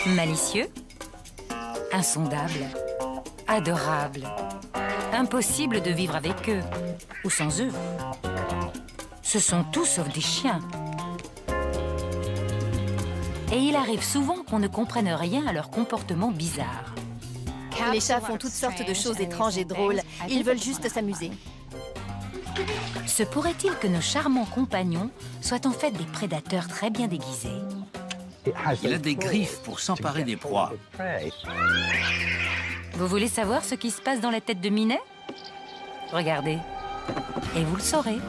Malicieux, insondable, adorable. Impossible de vivre avec eux, ou sans eux. Ce sont tous sauf des chiens. Et il arrive souvent qu'on ne comprenne rien à leur comportement bizarre. Les chats font toutes sortes de choses étranges et drôles. Ils veulent juste s'amuser. Se pourrait-il que nos charmants compagnons soient en fait des prédateurs très bien déguisés? Il a des griffes pour s'emparer des proies. Vous voulez savoir ce qui se passe dans la tête de Minet? Regardez, et vous le saurez.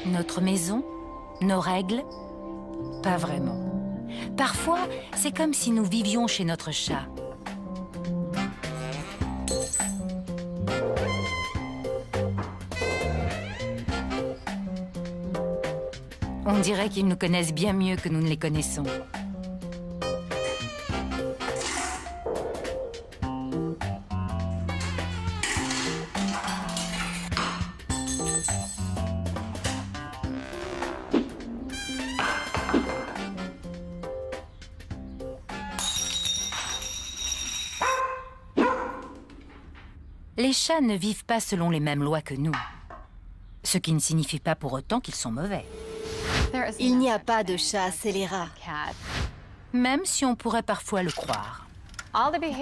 Notre maison, nos règles, pas vraiment. Parfois, c'est comme si nous vivions chez notre chat. On dirait qu'ils nous connaissent bien mieux que nous ne les connaissons. Les chats ne vivent pas selon les mêmes lois que nous, ce qui ne signifie pas pour autant qu'ils sont mauvais. Il n'y a pas de chat scélérat. Même si on pourrait parfois le croire.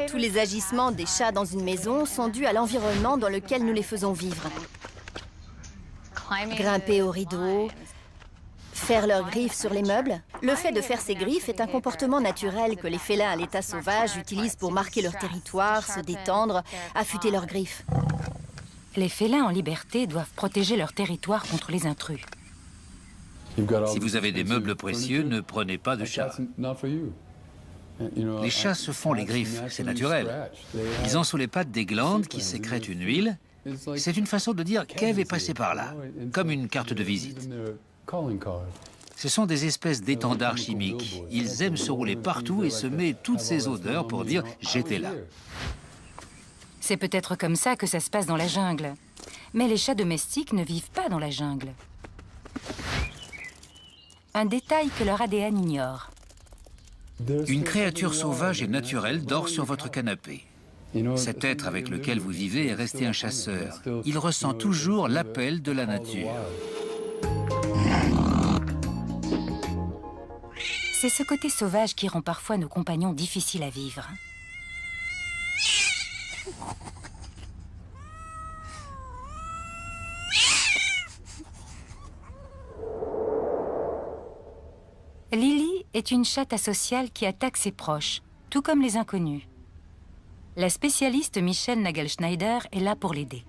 Tous les agissements des chats dans une maison sont dus à l'environnement dans lequel nous les faisons vivre. Grimper au rideau, faire leurs griffes sur les meubles. Le fait de faire ses griffes est un comportement naturel que les félins à l'état sauvage utilisent pour marquer leur territoire, se détendre, affûter leurs griffes. Les félins en liberté doivent protéger leur territoire contre les intrus. Si vous avez des meubles précieux, ne prenez pas de chat. Les chats se font les griffes, c'est naturel. Ils ont sous les pattes des glandes qui sécrètent une huile. C'est une façon de dire qu'Ève est passée par là, comme une carte de visite. Ce sont des espèces d'étendards chimiques. Ils aiment se rouler partout et semer toutes ces odeurs pour dire « j'étais là ». C'est peut-être comme ça que ça se passe dans la jungle. Mais les chats domestiques ne vivent pas dans la jungle. Un détail que leur ADN ignore. Une créature sauvage et naturelle dort sur votre canapé. Cet être avec lequel vous vivez est resté un chasseur. Il ressent toujours l'appel de la nature. C'est ce côté sauvage qui rend parfois nos compagnons difficiles à vivre. Lily est une chatte asociale qui attaque ses proches, tout comme les inconnus. La spécialiste Michelle Nagelschneider est là pour l'aider.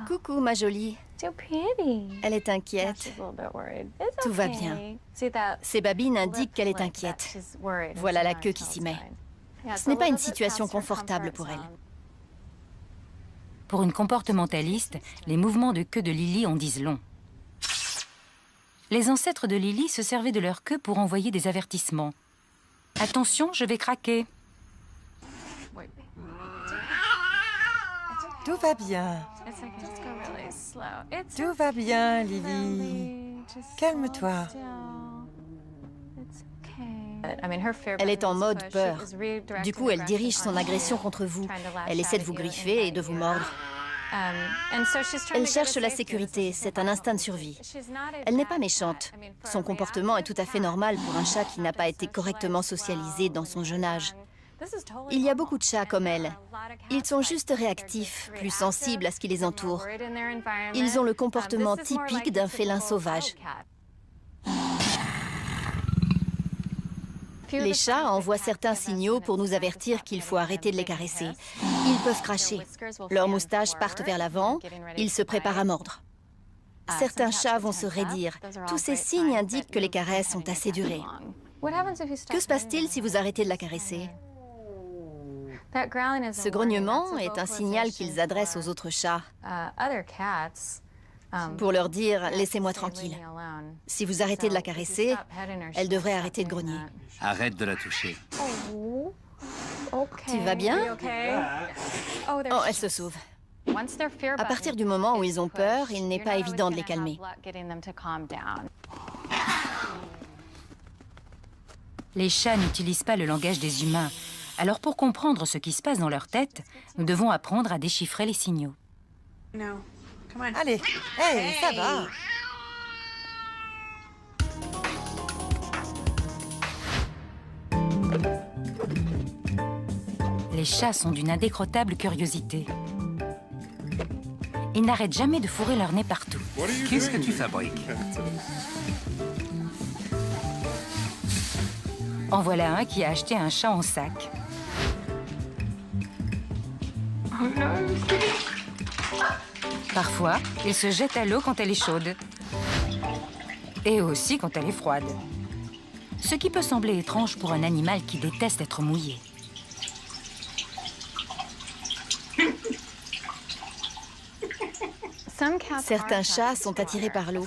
Coucou, ma jolie. Elle est inquiète. Tout va bien. Ses babines indiquent qu'elle est inquiète. Voilà la queue qui s'y met. Ce n'est pas une situation confortable pour elle. Pour une comportementaliste, les mouvements de queue de Lily en disent long. Les ancêtres de Lily se servaient de leur queue pour envoyer des avertissements. « Attention, je vais craquer !» Tout va bien. Tout va bien, Lily. Calme-toi. Elle est en mode peur. Du coup, elle dirige son agression contre vous. Elle essaie de vous griffer et de vous mordre. Elle cherche la sécurité, c'est un instinct de survie. Elle n'est pas méchante. Son comportement est tout à fait normal pour un chat qui n'a pas été correctement socialisé dans son jeune âge. Il y a beaucoup de chats comme elle. Ils sont juste réactifs, plus sensibles à ce qui les entoure. Ils ont le comportement typique d'un félin sauvage. Les chats envoient certains signaux pour nous avertir qu'il faut arrêter de les caresser. Ils peuvent cracher. Leurs moustaches partent vers l'avant. Ils se préparent à mordre. Certains chats vont se raidir. Tous ces signes indiquent que les caresses ont assez duré. Que se passe-t-il si vous arrêtez de la caresser? Ce grognement est un signal qu'ils adressent aux autres chats. pour leur dire « laissez-moi tranquille ». Si vous arrêtez de la caresser, elle devrait arrêter de grogner. Arrête de la toucher. Tu vas bien? Oh, elle se sauve. À partir du moment où ils ont peur, il n'est pas évident de les calmer. Les chats n'utilisent pas le langage des humains. Alors pour comprendre ce qui se passe dans leur tête, nous devons apprendre à déchiffrer les signaux. Allez, hey, ça va. Les chats sont d'une indécrottable curiosité. Ils n'arrêtent jamais de fourrer leur nez partout. Qu'est-ce que tu fabriques? En voilà un qui a acheté un chat en sac. Parfois, il se jette à l'eau quand elle est chaude. Et aussi quand elle est froide. Ce qui peut sembler étrange pour un animal qui déteste être mouillé. Certains chats sont attirés par l'eau,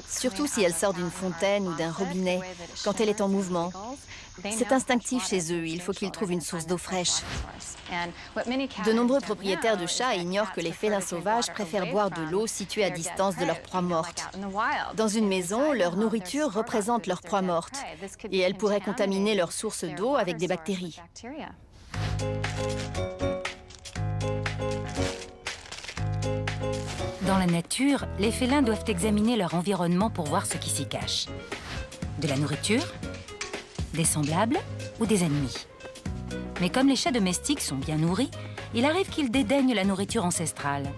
surtout si elle sort d'une fontaine ou d'un robinet, quand elle est en mouvement. C'est instinctif chez eux, il faut qu'ils trouvent une source d'eau fraîche. De nombreux propriétaires de chats ignorent que les félins sauvages préfèrent boire de l'eau située à distance de leur proie morte. Dans une maison, leur nourriture représente leur proie morte, et elle pourrait contaminer leur source d'eau avec des bactéries. Dans la nature, les félins doivent examiner leur environnement pour voir ce qui s'y cache. De la nourriture, des semblables ou des ennemis. Mais comme les chats domestiques sont bien nourris, il arrive qu'ils dédaignent la nourriture ancestrale.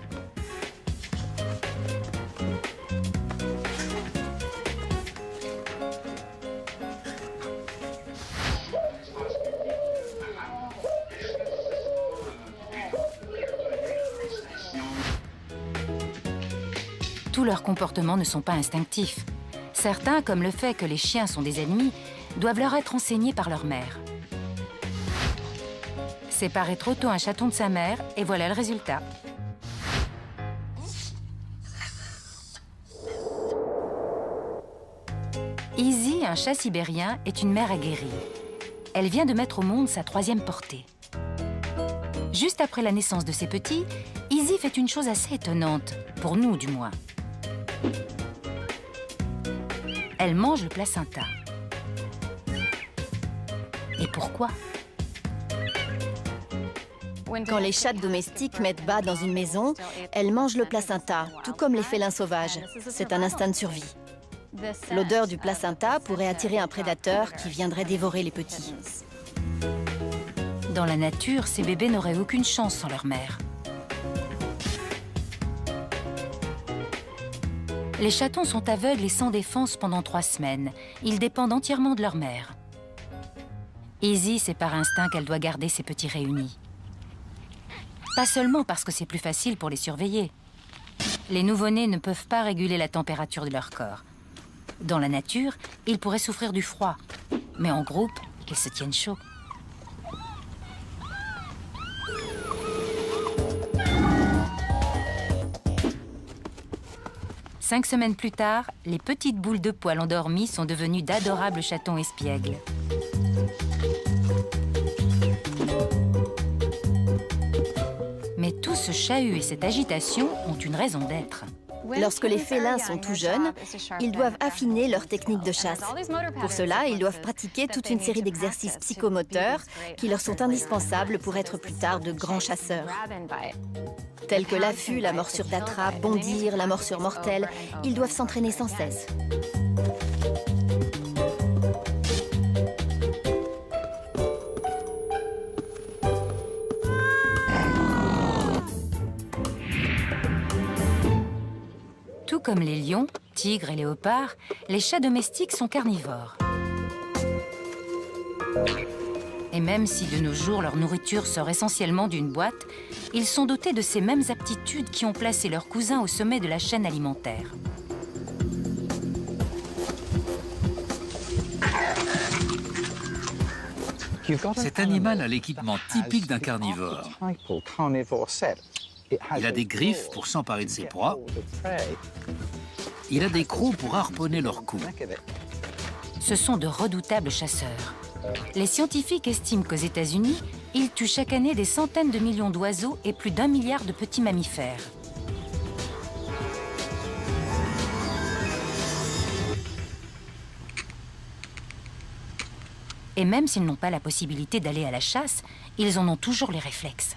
Tous leurs comportements ne sont pas instinctifs. Certains, comme le fait que les chiens sont des ennemis, doivent leur être enseignés par leur mère. Séparer trop tôt un chaton de sa mère, et voilà le résultat. Izzy, un chat sibérien, est une mère aguerrie. Elle vient de mettre au monde sa 3e portée. Juste après la naissance de ses petits, Izzy fait une chose assez étonnante, pour nous du moins. Elle mange le placenta. Et pourquoi? Quand les chats domestiques mettent bas dans une maison, elles mangent le placenta, tout comme les félins sauvages. C'est un instinct de survie. L'odeur du placenta pourrait attirer un prédateur qui viendrait dévorer les petits. Dans la nature, ces bébés n'auraient aucune chance sans leur mère. Les chatons sont aveugles et sans défense pendant 3 semaines. Ils dépendent entièrement de leur mère. Izzy sait par instinct qu'elle doit garder ses petits réunis. Pas seulement parce que c'est plus facile pour les surveiller. Les nouveau-nés ne peuvent pas réguler la température de leur corps. Dans la nature, ils pourraient souffrir du froid. Mais en groupe, ils se tiennent chaud. Cinq semaines plus tard, les petites boules de poils endormies sont devenues d'adorables chatons espiègles. Mais tout ce chahut et cette agitation ont une raison d'être. Lorsque les félins sont tout jeunes, ils doivent affiner leur technique de chasse. Pour cela, ils doivent pratiquer toute une série d'exercices psychomoteurs qui leur sont indispensables pour être plus tard de grands chasseurs. Tels que l'affût, la morsure d'attrape, bondir, la morsure mortelle, ils doivent s'entraîner sans cesse. Tout comme les lions, tigres et léopards, les chats domestiques sont carnivores. Et même si de nos jours leur nourriture sort essentiellement d'une boîte, ils sont dotés de ces mêmes aptitudes qui ont placé leurs cousins au sommet de la chaîne alimentaire. Cet animal a l'équipement typique d'un carnivore. Il a des griffes pour s'emparer de ses proies. Il a des crocs pour harponner leur cou. Ce sont de redoutables chasseurs. Les scientifiques estiment qu'aux États-Unis, ils tuent chaque année des centaines de millions d'oiseaux et plus d'1 milliard de petits mammifères. Et même s'ils n'ont pas la possibilité d'aller à la chasse, ils en ont toujours les réflexes.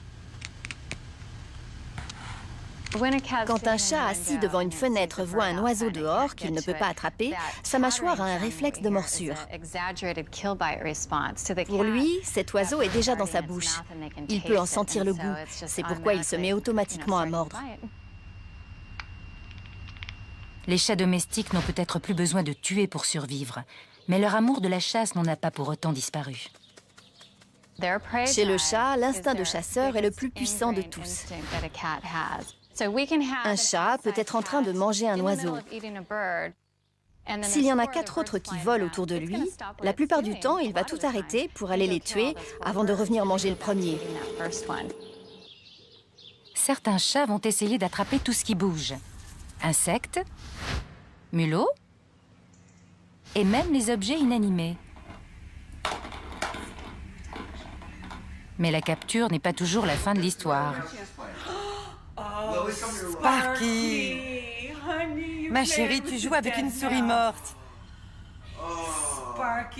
Quand un chat assis devant une fenêtre voit un oiseau dehors qu'il ne peut pas attraper, sa mâchoire a un réflexe de morsure. Pour lui, cet oiseau est déjà dans sa bouche. Il peut en sentir le goût. C'est pourquoi il se met automatiquement à mordre. Les chats domestiques n'ont peut-être plus besoin de tuer pour survivre, mais leur amour de la chasse n'en a pas pour autant disparu. Chez le chat, l'instinct de chasseur est le plus puissant de tous. Un chat peut être en train de manger un oiseau. S'il y en a 4 autres qui volent autour de lui, la plupart du temps, il va tout arrêter pour aller les tuer avant de revenir manger le premier. Certains chats vont essayer d'attraper tout ce qui bouge. Insectes, mulots et même les objets inanimés. Mais la capture n'est pas toujours la fin de l'histoire. Sparky! Ma chérie, tu joues avec une souris morte.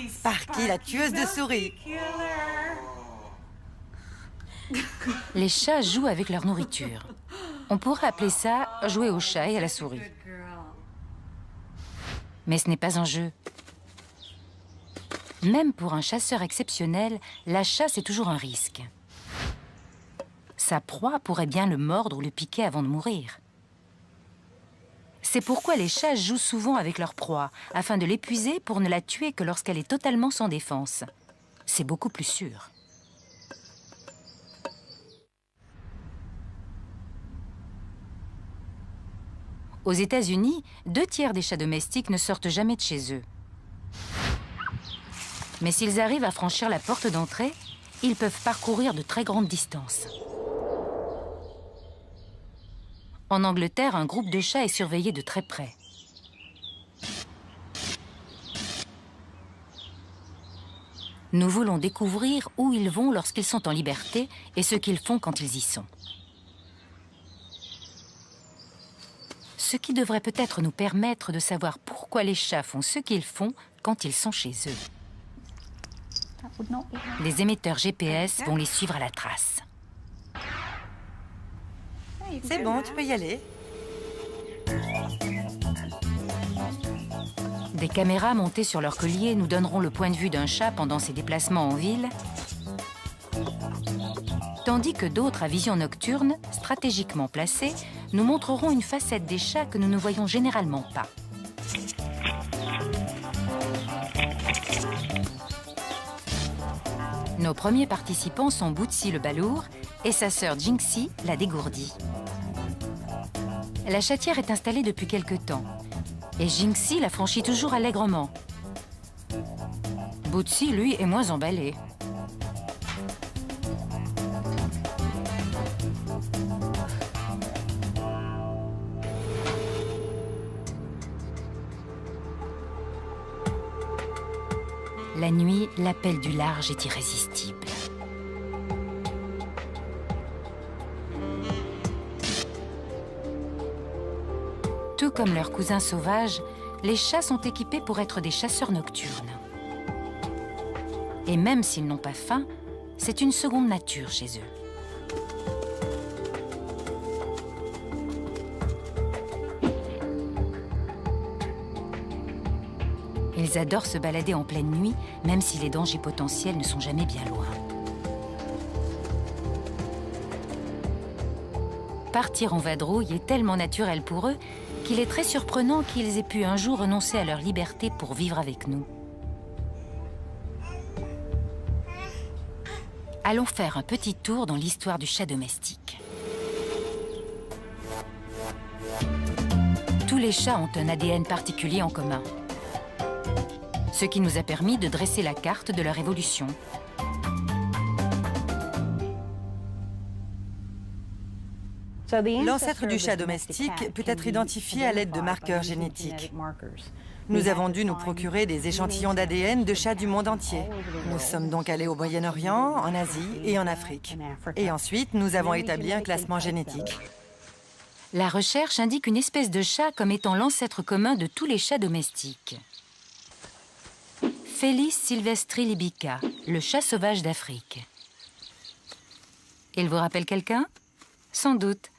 Sparky, la tueuse de souris. Les chats jouent avec leur nourriture. On pourrait appeler ça jouer au chat et à la souris. Mais ce n'est pas un jeu. Même pour un chasseur exceptionnel, la chasse est toujours un risque. Sa proie pourrait bien le mordre ou le piquer avant de mourir. C'est pourquoi les chats jouent souvent avec leur proie, afin de l'épuiser pour ne la tuer que lorsqu'elle est totalement sans défense. C'est beaucoup plus sûr. Aux États-Unis, 2 tiers des chats domestiques ne sortent jamais de chez eux. Mais s'ils arrivent à franchir la porte d'entrée, ils peuvent parcourir de très grandes distances. En Angleterre, un groupe de chats est surveillé de très près. Nous voulons découvrir où ils vont lorsqu'ils sont en liberté et ce qu'ils font quand ils y sont. Ce qui devrait peut-être nous permettre de savoir pourquoi les chats font ce qu'ils font quand ils sont chez eux. Les émetteurs GPS vont les suivre à la trace. C'est bon, tu peux y aller. Des caméras montées sur leur collier nous donneront le point de vue d'un chat pendant ses déplacements en ville, tandis que d'autres à vision nocturne, stratégiquement placées, nous montreront une facette des chats que nous ne voyons généralement pas. Nos premiers participants sont Bootsy le balourd et sa sœur Jinxie la dégourdie. La chatière est installée depuis quelque temps et Jinxie la franchit toujours allègrement. Bootsy, lui, est moins emballé. La nuit, l'appel du large est irrésistible. Tout comme leurs cousins sauvages, les chats sont équipés pour être des chasseurs nocturnes. Et même s'ils n'ont pas faim, c'est une seconde nature chez eux. Ils adorent se balader en pleine nuit, même si les dangers potentiels ne sont jamais bien loin. Partir en vadrouille est tellement naturel pour eux qu'il est très surprenant qu'ils aient pu un jour renoncer à leur liberté pour vivre avec nous. Allons faire un petit tour dans l'histoire du chat domestique. Tous les chats ont un ADN particulier en commun, ce qui nous a permis de dresser la carte de leur évolution. L'ancêtre du chat domestique peut être identifié à l'aide de marqueurs génétiques. Nous avons dû nous procurer des échantillons d'ADN de chats du monde entier. Nous sommes donc allés au Moyen-Orient, en Asie et en Afrique. Et ensuite, nous avons établi un classement génétique. La recherche indique une espèce de chat comme étant l'ancêtre commun de tous les chats domestiques. Felis sylvestri libica, le chat sauvage d'Afrique. Il vous rappelle quelqu'un? Sans doute,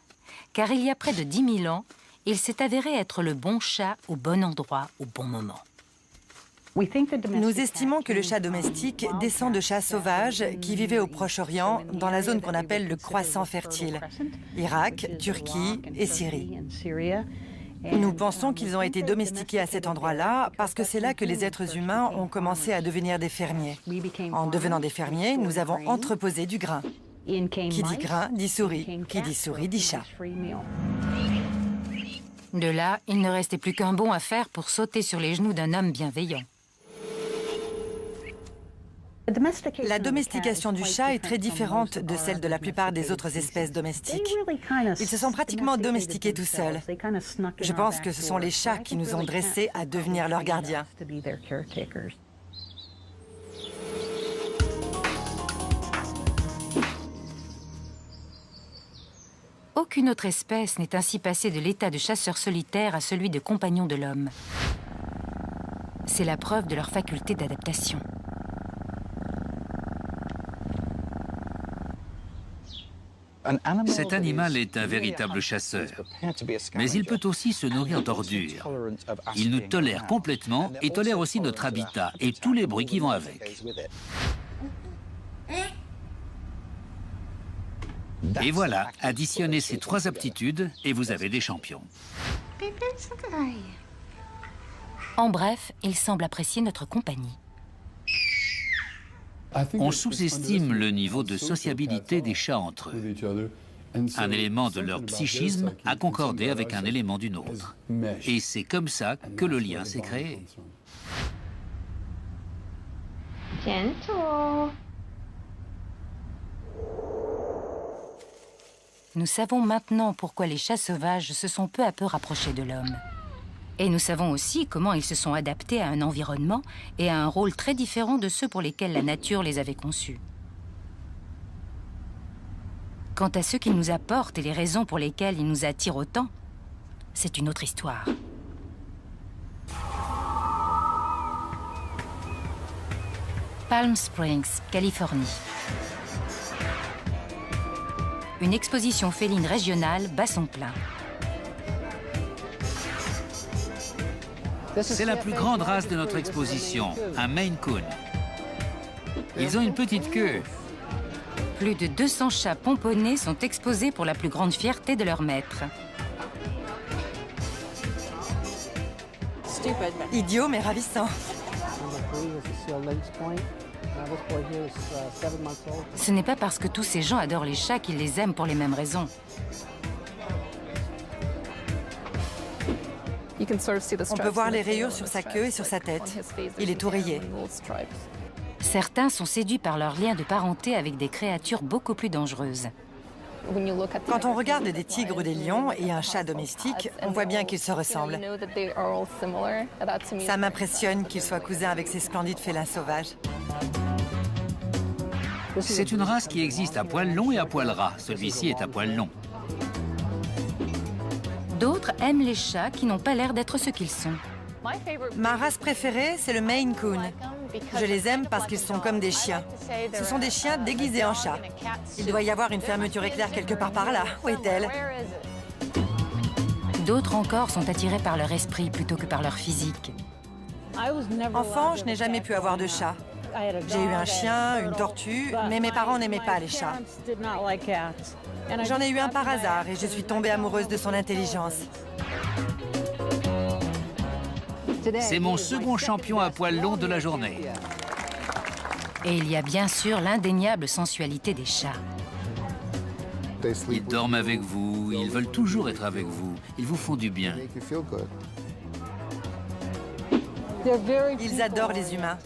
car il y a près de 10 000 ans, il s'est avéré être le bon chat au bon endroit au bon moment. Nous estimons que le chat domestique descend de chats sauvages qui vivaient au Proche-Orient, dans la zone qu'on appelle le croissant fertile, Irak, Turquie et Syrie. Nous pensons qu'ils ont été domestiqués à cet endroit-là parce que c'est là que les êtres humains ont commencé à devenir des fermiers. En devenant des fermiers, nous avons entreposé du grain. Qui dit grain, dit souris. Qui dit souris, dit chat. De là, il ne restait plus qu'un bond à faire pour sauter sur les genoux d'un homme bienveillant. La domestication du chat est très différente de celle de la plupart des autres espèces domestiques. Ils se sont pratiquement domestiqués tout seuls. Je pense que ce sont les chats qui nous ont dressés à devenir leurs gardiens. Aucune autre espèce n'est ainsi passée de l'état de chasseur solitaire à celui de compagnon de l'homme. C'est la preuve de leur faculté d'adaptation. Cet animal est un véritable chasseur, mais il peut aussi se nourrir d'ordures. Il nous tolère complètement et tolère aussi notre habitat et tous les bruits qui vont avec. Et voilà, additionnez ces 3 aptitudes et vous avez des champions. En bref, il semble apprécier notre compagnie. On sous-estime le niveau de sociabilité des chats entre eux. Un élément de leur psychisme a concordé avec un élément du nôtre. Et c'est comme ça que le lien s'est créé. Nous savons maintenant pourquoi les chats sauvages se sont peu à peu rapprochés de l'homme. Et nous savons aussi comment ils se sont adaptés à un environnement et à un rôle très différent de ceux pour lesquels la nature les avait conçus. Quant à ce qu'ils nous apportent et les raisons pour lesquelles ils nous attirent autant, c'est une autre histoire. Palm Springs, Californie. Une exposition féline régionale bat son plein. C'est la plus grande race de notre exposition, un Maine Coon. Ils ont une petite queue. Plus de 200 chats pomponnés sont exposés pour la plus grande fierté de leur maître. Idiot mais ravissant. Ce n'est pas parce que tous ces gens adorent les chats qu'ils les aiment pour les mêmes raisons. On peut voir les rayures sur sa queue et sur sa tête. Il est tout rayé. Certains sont séduits par leur lien de parenté avec des créatures beaucoup plus dangereuses. Quand on regarde des tigres ou des lions et un chat domestique, on voit bien qu'ils se ressemblent. Ça m'impressionne qu'ils soient cousins avec ces splendides félins sauvages. C'est une race qui existe à poil long et à poil ras. Celui-ci est à poil long. D'autres aiment les chats qui n'ont pas l'air d'être ce qu'ils sont. Ma race préférée, c'est le Maine Coon. Je les aime parce qu'ils sont comme des chiens. Ce sont des chiens déguisés en chats. Il doit y avoir une fermeture éclair quelque part par là. Où est-elle? D'autres encore sont attirés par leur esprit plutôt que par leur physique. Enfant, je n'ai jamais pu avoir de chat. J'ai eu un chien, une tortue, mais mes parents n'aimaient pas les chats. J'en ai eu un par hasard et je suis tombée amoureuse de son intelligence. C'est mon second champion à poil long de la journée. Et il y a bien sûr l'indéniable sensualité des chats. Ils dorment avec vous, ils veulent toujours être avec vous. Ils vous font du bien. Ils adorent les humains.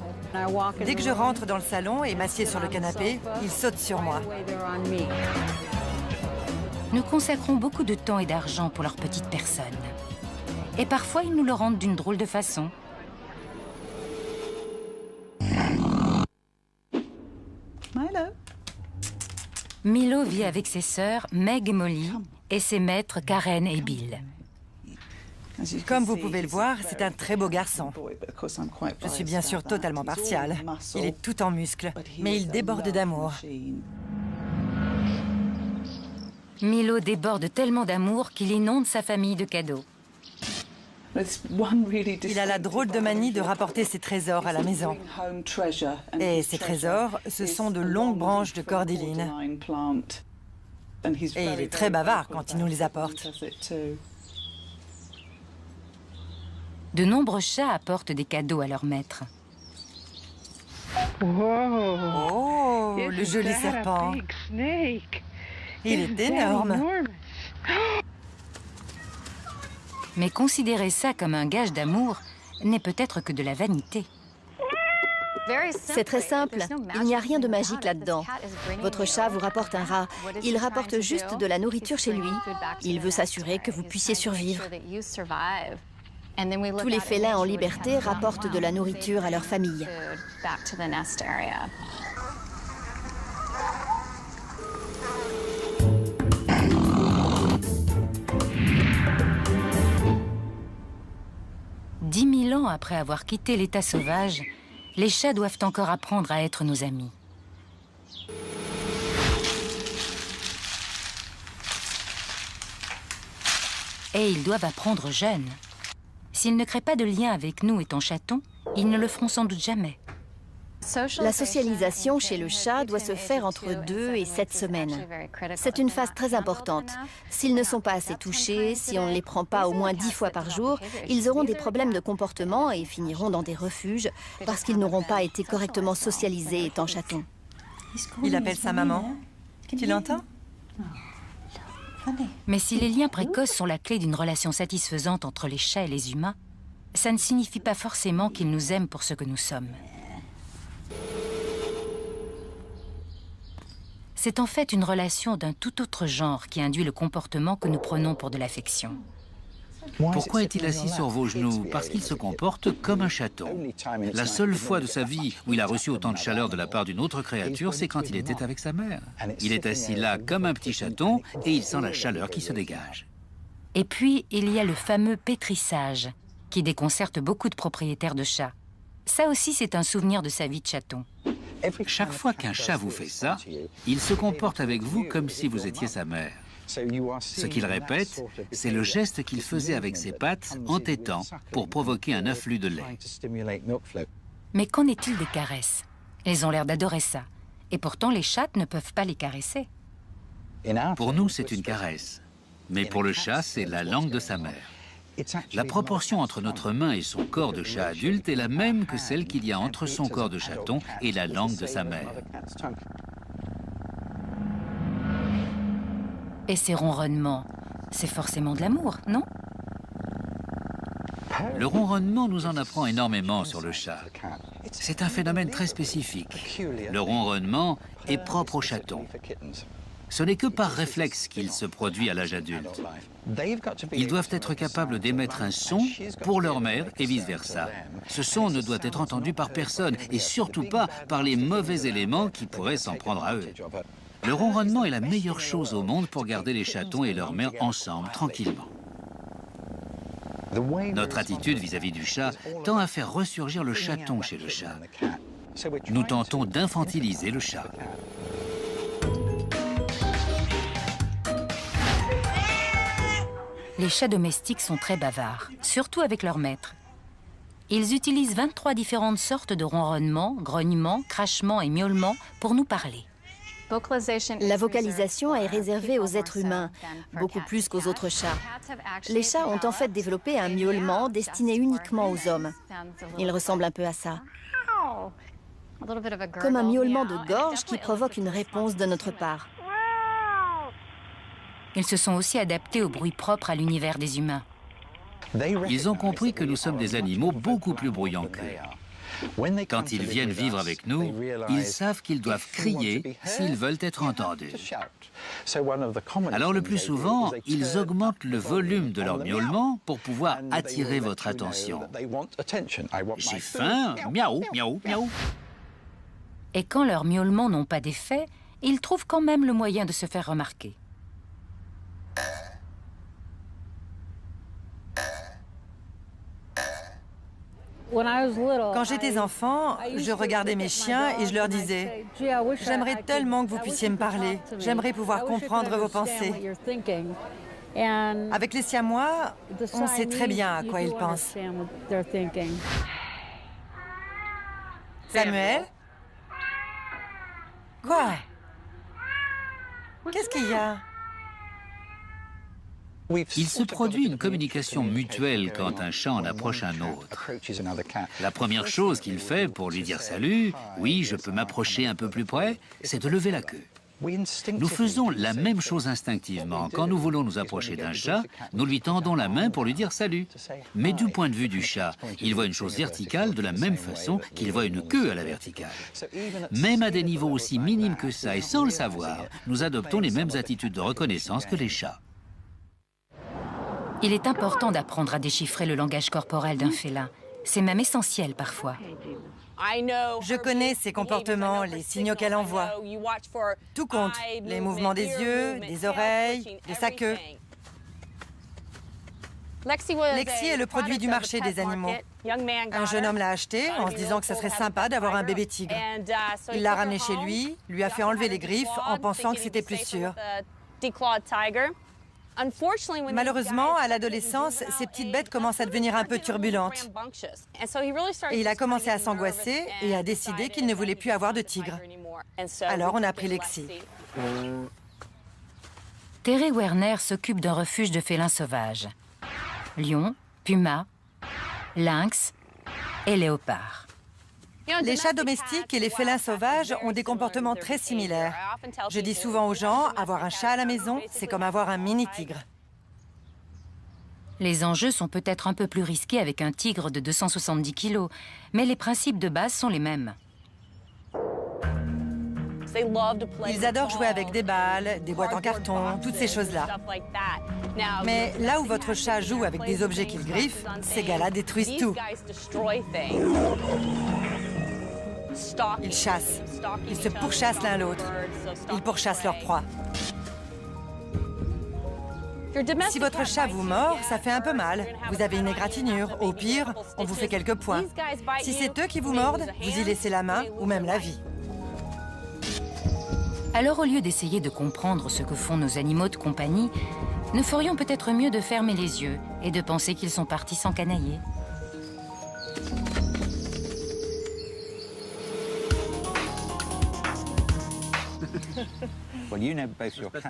Dès que je rentre dans le salon et m'assieds sur le canapé, ils sautent sur moi. Nous consacrons beaucoup de temps et d'argent pour leur petite personne. Et parfois, ils nous le rendent d'une drôle de façon. Milo vit avec ses sœurs Meg et Molly et ses maîtres Karen et Bill. Comme vous pouvez le voir, c'est un très beau garçon. Je suis bien sûr totalement partiale. Il est tout en muscles, mais il déborde d'amour. Milo déborde tellement d'amour qu'il inonde sa famille de cadeaux. Il a la drôle de manie de rapporter ses trésors à la maison. Et ces trésors, ce sont de longues branches de cordyline. Et il est très bavard quand il nous les apporte. De nombreux chats apportent des cadeaux à leur maître. Oh, le joli serpent. Il est énorme. Mais considérer ça comme un gage d'amour n'est peut-être que de la vanité. C'est très simple, il n'y a rien de magique là-dedans. Votre chat vous rapporte un rat, il rapporte juste de la nourriture chez lui. Il veut s'assurer que vous puissiez survivre. Tous les félins en liberté rapportent de la nourriture à leur famille. « 10 000 ans après avoir quitté l'état sauvage, les chats doivent encore apprendre à être nos amis. Et ils doivent apprendre jeunes. S'ils ne créent pas de lien avec nous étant chatons, ils ne le feront sans doute jamais. La socialisation chez le chat doit se faire entre 2 et 7 semaines. C'est une phase très importante. S'ils ne sont pas assez touchés, si on ne les prend pas au moins 10 fois par jour, ils auront des problèmes de comportement et finiront dans des refuges parce qu'ils n'auront pas été correctement socialisés étant chatons. Il appelle sa maman. Tu l'entends? Mais si les liens précoces sont la clé d'une relation satisfaisante entre les chats et les humains, ça ne signifie pas forcément qu'ils nous aiment pour ce que nous sommes. C'est en fait une relation d'un tout autre genre qui induit le comportement que nous prenons pour de l'affection. Pourquoi est-il assis sur vos genoux? Parce qu'il se comporte comme un chaton. La seule fois de sa vie où il a reçu autant de chaleur de la part d'une autre créature, c'est quand il était avec sa mère. Il est assis là comme un petit chaton et il sent la chaleur qui se dégage. Et puis, il y a le fameux pétrissage, qui déconcerte beaucoup de propriétaires de chats. Ça aussi, c'est un souvenir de sa vie de chaton. Chaque fois qu'un chat vous fait ça, il se comporte avec vous comme si vous étiez sa mère. Ce qu'il répète, c'est le geste qu'il faisait avec ses pattes en tétant pour provoquer un afflux de lait. Mais qu'en est-il des caresses? Ils ont l'air d'adorer ça. Et pourtant, les chattes ne peuvent pas les caresser. Pour nous, c'est une caresse. Mais pour le chat, c'est la langue de sa mère. La proportion entre notre main et son corps de chat adulte est la même que celle qu'il y a entre son corps de chaton et la langue de sa mère. Et ces ronronnements, c'est forcément de l'amour, non? Le ronronnement nous en apprend énormément sur le chat. C'est un phénomène très spécifique. Le ronronnement est propre au chaton. Ce n'est que par réflexe qu'il se produit à l'âge adulte. Ils doivent être capables d'émettre un son pour leur mère et vice-versa. Ce son ne doit être entendu par personne et surtout pas par les mauvais éléments qui pourraient s'en prendre à eux. Le ronronnement est la meilleure chose au monde pour garder les chatons et leur mère ensemble, tranquillement. Notre attitude vis-à-vis du chat tend à faire ressurgir le chaton chez le chat. Nous tentons d'infantiliser le chat. Les chats domestiques sont très bavards, surtout avec leur maître. Ils utilisent 23 différentes sortes de ronronnements, grognements, crachements et miaulements pour nous parler. La vocalisation est réservée aux êtres humains, beaucoup plus qu'aux autres chats. Les chats ont en fait développé un miaulement destiné uniquement aux hommes. Il ressemble un peu à ça. Comme un miaulement de gorge qui provoque une réponse de notre part. Ils se sont aussi adaptés au bruit propre à l'univers des humains. Ils ont compris que nous sommes des animaux beaucoup plus bruyants qu'eux. Quand ils viennent vivre avec nous, ils savent qu'ils doivent crier s'ils veulent être entendus. Alors le plus souvent, ils augmentent le volume de leur miaulement pour pouvoir attirer votre attention. J'ai faim, miaou, miaou, miaou. Et quand leurs miaulements n'ont pas d'effet, ils trouvent quand même le moyen de se faire remarquer. Quand j'étais enfant, je regardais mes chiens et je leur disais « J'aimerais tellement que vous puissiez me parler. J'aimerais pouvoir comprendre vos pensées. » Avec les Siamois, on sait très bien à quoi ils pensent. Samuel? Quoi? Qu'est-ce qu'il y a? Il se produit une communication mutuelle quand un chat en approche un autre. La première chose qu'il fait pour lui dire salut, oui, je peux m'approcher un peu plus près, c'est de lever la queue. Nous faisons la même chose instinctivement. Quand nous voulons nous approcher d'un chat, nous lui tendons la main pour lui dire salut. Mais du point de vue du chat, il voit une chose verticale de la même façon qu'il voit une queue à la verticale. Même à des niveaux aussi minimes que ça et sans le savoir, nous adoptons les mêmes attitudes de reconnaissance que les chats. Il est important d'apprendre à déchiffrer le langage corporel d'un félin. C'est même essentiel parfois. Je connais ses comportements, les signaux qu'elle envoie. Tout compte, les mouvements des yeux, des oreilles, de sa queue. Lexi est le produit du marché des animaux. Un jeune homme l'a acheté en se disant que ça serait sympa d'avoir un bébé tigre. Il l'a ramené chez lui a fait enlever les griffes en pensant que c'était plus sûr. Malheureusement, à l'adolescence, ces petites bêtes commencent à devenir un peu turbulentes. Et il a commencé à s'angoisser et a décidé qu'il ne voulait plus avoir de tigre. Alors on a pris Lexi. Terry Werner s'occupe d'un refuge de félins sauvages. Lions, pumas, lynx et léopards. Les chats domestiques et les félins sauvages ont des comportements très similaires. Je dis souvent aux gens, avoir un chat à la maison, c'est comme avoir un mini-tigre. Les enjeux sont peut-être un peu plus risqués avec un tigre de 270 kg, mais les principes de base sont les mêmes. Ils adorent jouer avec des balles, des boîtes en carton, toutes ces choses-là. Mais là où votre chat joue avec des objets qu'il griffe, ces gars-là détruisent tout. Ils chassent. Ils se pourchassent l'un l'autre. Ils pourchassent leur proie. Si votre chat vous mord, ça fait un peu mal. Vous avez une égratignure. Au pire, on vous fait quelques points. Si c'est eux qui vous mordent, vous y laissez la main ou même la vie. Alors, au lieu d'essayer de comprendre ce que font nos animaux de compagnie, nous ferions peut-être mieux de fermer les yeux et de penser qu'ils sont partis s'encanailler.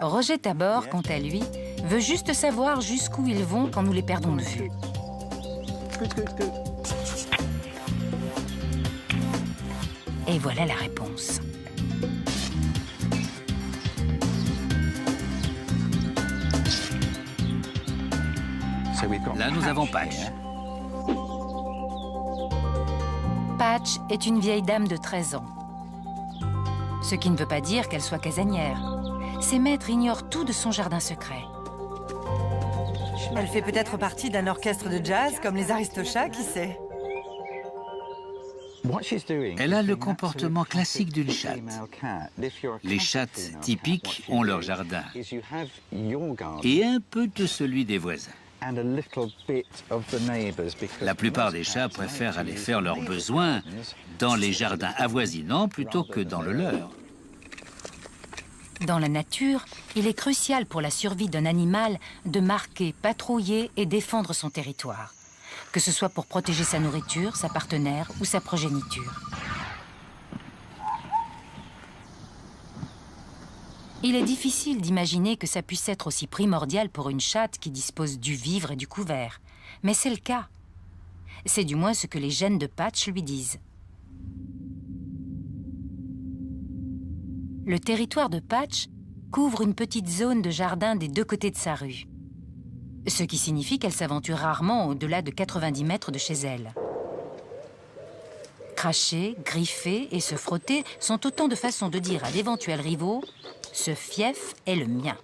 Roger Tabor, quant à lui, veut juste savoir jusqu'où ils vont quand nous les perdons de vue. Et voilà la réponse. Là, nous avons Patch. Patch est une vieille dame de 13 ans. Ce qui ne veut pas dire qu'elle soit casanière. Ses maîtres ignorent tout de son jardin secret. Elle fait peut-être partie d'un orchestre de jazz comme les Aristochats, qui sait? Elle a le comportement classique d'une chatte. Les chattes typiques ont leur jardin et un peu de celui des voisins. La plupart des chats préfèrent aller faire leurs besoins dans les jardins avoisinants plutôt que dans le leur. Dans la nature, il est crucial pour la survie d'un animal de marquer, patrouiller et défendre son territoire, que ce soit pour protéger sa nourriture, sa partenaire ou sa progéniture. Il est difficile d'imaginer que ça puisse être aussi primordial pour une chatte qui dispose du vivre et du couvert. Mais c'est le cas. C'est du moins ce que les gènes de Patch lui disent. Le territoire de Patch couvre une petite zone de jardin des deux côtés de sa rue. Ce qui signifie qu'elle s'aventure rarement au-delà de 90 mètres de chez elle. Cracher, griffer et se frotter sont autant de façons de dire à d'éventuels rivaux « ce fief est le mien ».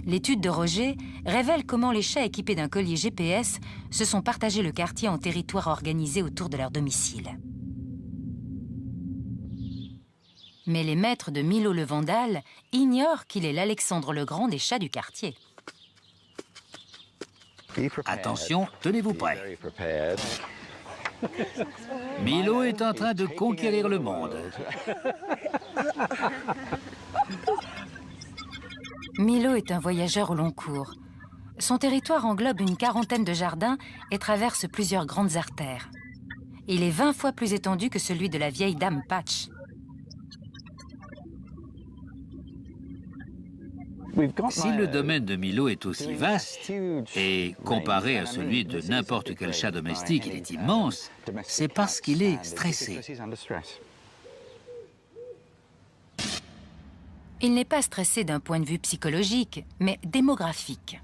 L'étude de Roger révèle comment les chats équipés d'un collier GPS se sont partagés le quartier en territoires organisés autour de leur domicile. Mais les maîtres de Milo le Vandale ignorent qu'il est l'Alexandre le Grand des chats du quartier. Attention, tenez-vous prêts. Milo est en train de conquérir le monde. Milo est un voyageur au long cours. Son territoire englobe une quarantaine de jardins et traverse plusieurs grandes artères. Il est 20 fois plus étendu que celui de la vieille dame Patch. Si le domaine de Milo est aussi vaste, et comparé à celui de n'importe quel chat domestique, il est immense, c'est parce qu'il est stressé. Il n'est pas stressé d'un point de vue psychologique, mais démographique.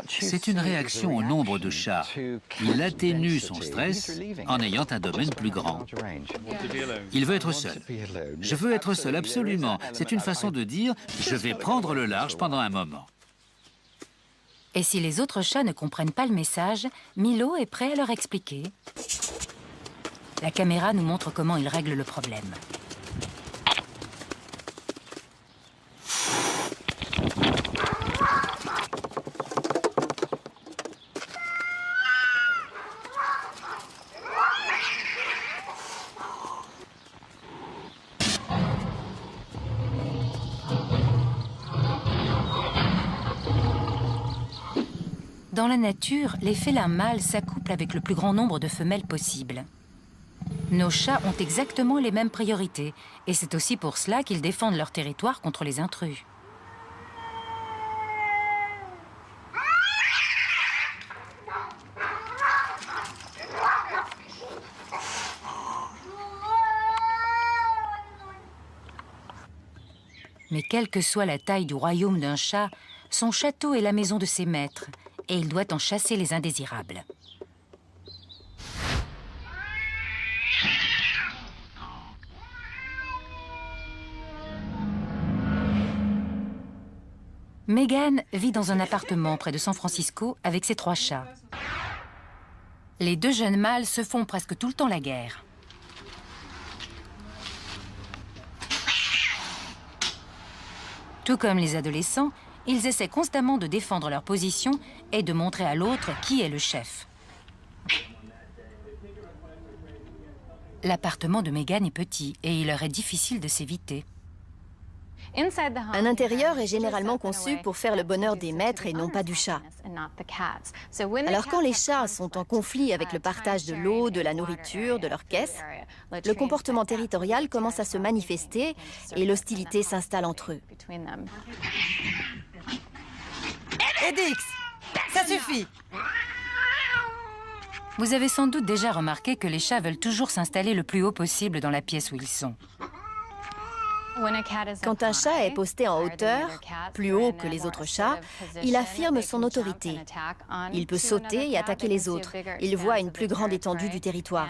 C'est une réaction au nombre de chats. Il atténue son stress en ayant un domaine plus grand. Il veut être seul. Je veux être seul, absolument. C'est une façon de dire « je vais prendre le large pendant un moment ». Et si les autres chats ne comprennent pas le message, Milo est prêt à leur expliquer. La caméra nous montre comment il règle le problème. Dans la nature, les félins mâles s'accouplent avec le plus grand nombre de femelles possible. Nos chats ont exactement les mêmes priorités, et c'est aussi pour cela qu'ils défendent leur territoire contre les intrus. Mais quelle que soit la taille du royaume d'un chat, son château est la maison de ses maîtres, et il doit en chasser les indésirables. Megan vit dans un appartement près de San Francisco avec ses 3 chats. Les 2 jeunes mâles se font presque tout le temps la guerre. Tout comme les adolescents, ils essaient constamment de défendre leur position et de montrer à l'autre qui est le chef. L'appartement de Megan est petit et il leur est difficile de s'éviter. Un intérieur est généralement conçu pour faire le bonheur des maîtres et non pas du chat. Alors quand les chats sont en conflit avec le partage de l'eau, de la nourriture, de leur caisse, le comportement territorial commence à se manifester et l'hostilité s'installe entre eux. Edix, ça suffit! Vous avez sans doute déjà remarqué que les chats veulent toujours s'installer le plus haut possible dans la pièce où ils sont. Quand un chat est posté en hauteur, plus haut que les autres chats, il affirme son autorité. Il peut sauter et attaquer les autres. Il voit une plus grande étendue du territoire.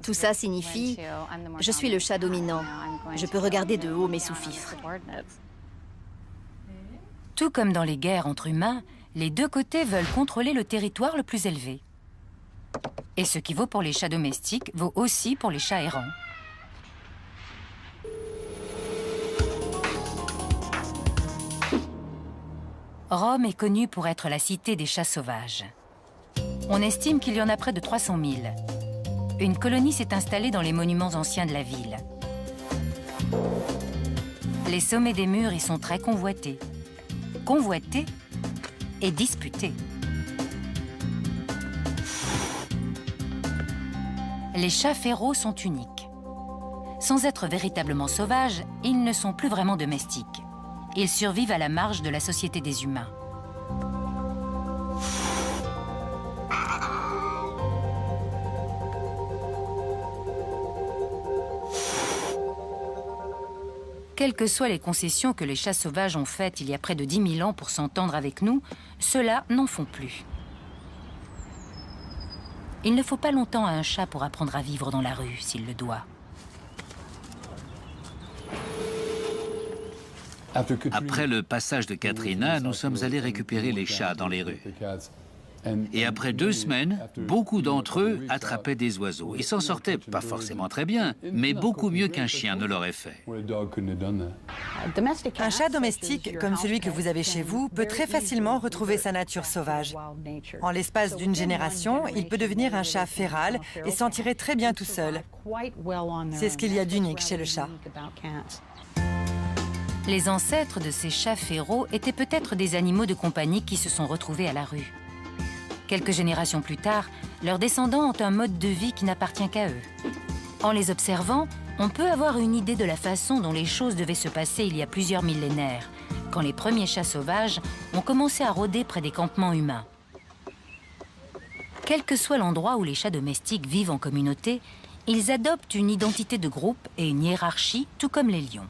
Tout ça signifie « je suis le chat dominant, je peux regarder de haut mes sous-fifres ». Tout comme dans les guerres entre humains, les 2 côtés veulent contrôler le territoire le plus élevé. Et ce qui vaut pour les chats domestiques vaut aussi pour les chats errants. Rome est connue pour être la cité des chats sauvages. On estime qu'il y en a près de 300 000. Une colonie s'est installée dans les monuments anciens de la ville. Les sommets des murs y sont très convoités. Convoités et disputés. Les chats férods sont uniques. Sans être véritablement sauvages, ils ne sont plus vraiment domestiques. Ils survivent à la marge de la société des humains. Quelles que soient les concessions que les chats sauvages ont faites il y a près de 10 000 ans pour s'entendre avec nous, ceux-là n'en font plus. Il ne faut pas longtemps à un chat pour apprendre à vivre dans la rue, s'il le doit. Après le passage de Katrina, nous sommes allés récupérer les chats dans les rues. Et après 2 semaines, beaucoup d'entre eux attrapaient des oiseaux. Ils s'en sortaient pas forcément très bien, mais beaucoup mieux qu'un chien ne l'aurait fait. Un chat domestique, comme celui que vous avez chez vous, peut très facilement retrouver sa nature sauvage. En l'espace d'une génération, il peut devenir un chat féral et s'en tirer très bien tout seul. C'est ce qu'il y a d'unique chez le chat. Les ancêtres de ces chats féraux étaient peut-être des animaux de compagnie qui se sont retrouvés à la rue. Quelques générations plus tard, leurs descendants ont un mode de vie qui n'appartient qu'à eux. En les observant, on peut avoir une idée de la façon dont les choses devaient se passer il y a plusieurs millénaires, quand les premiers chats sauvages ont commencé à rôder près des campements humains. Quel que soit l'endroit où les chats domestiques vivent en communauté, ils adoptent une identité de groupe et une hiérarchie, tout comme les lions.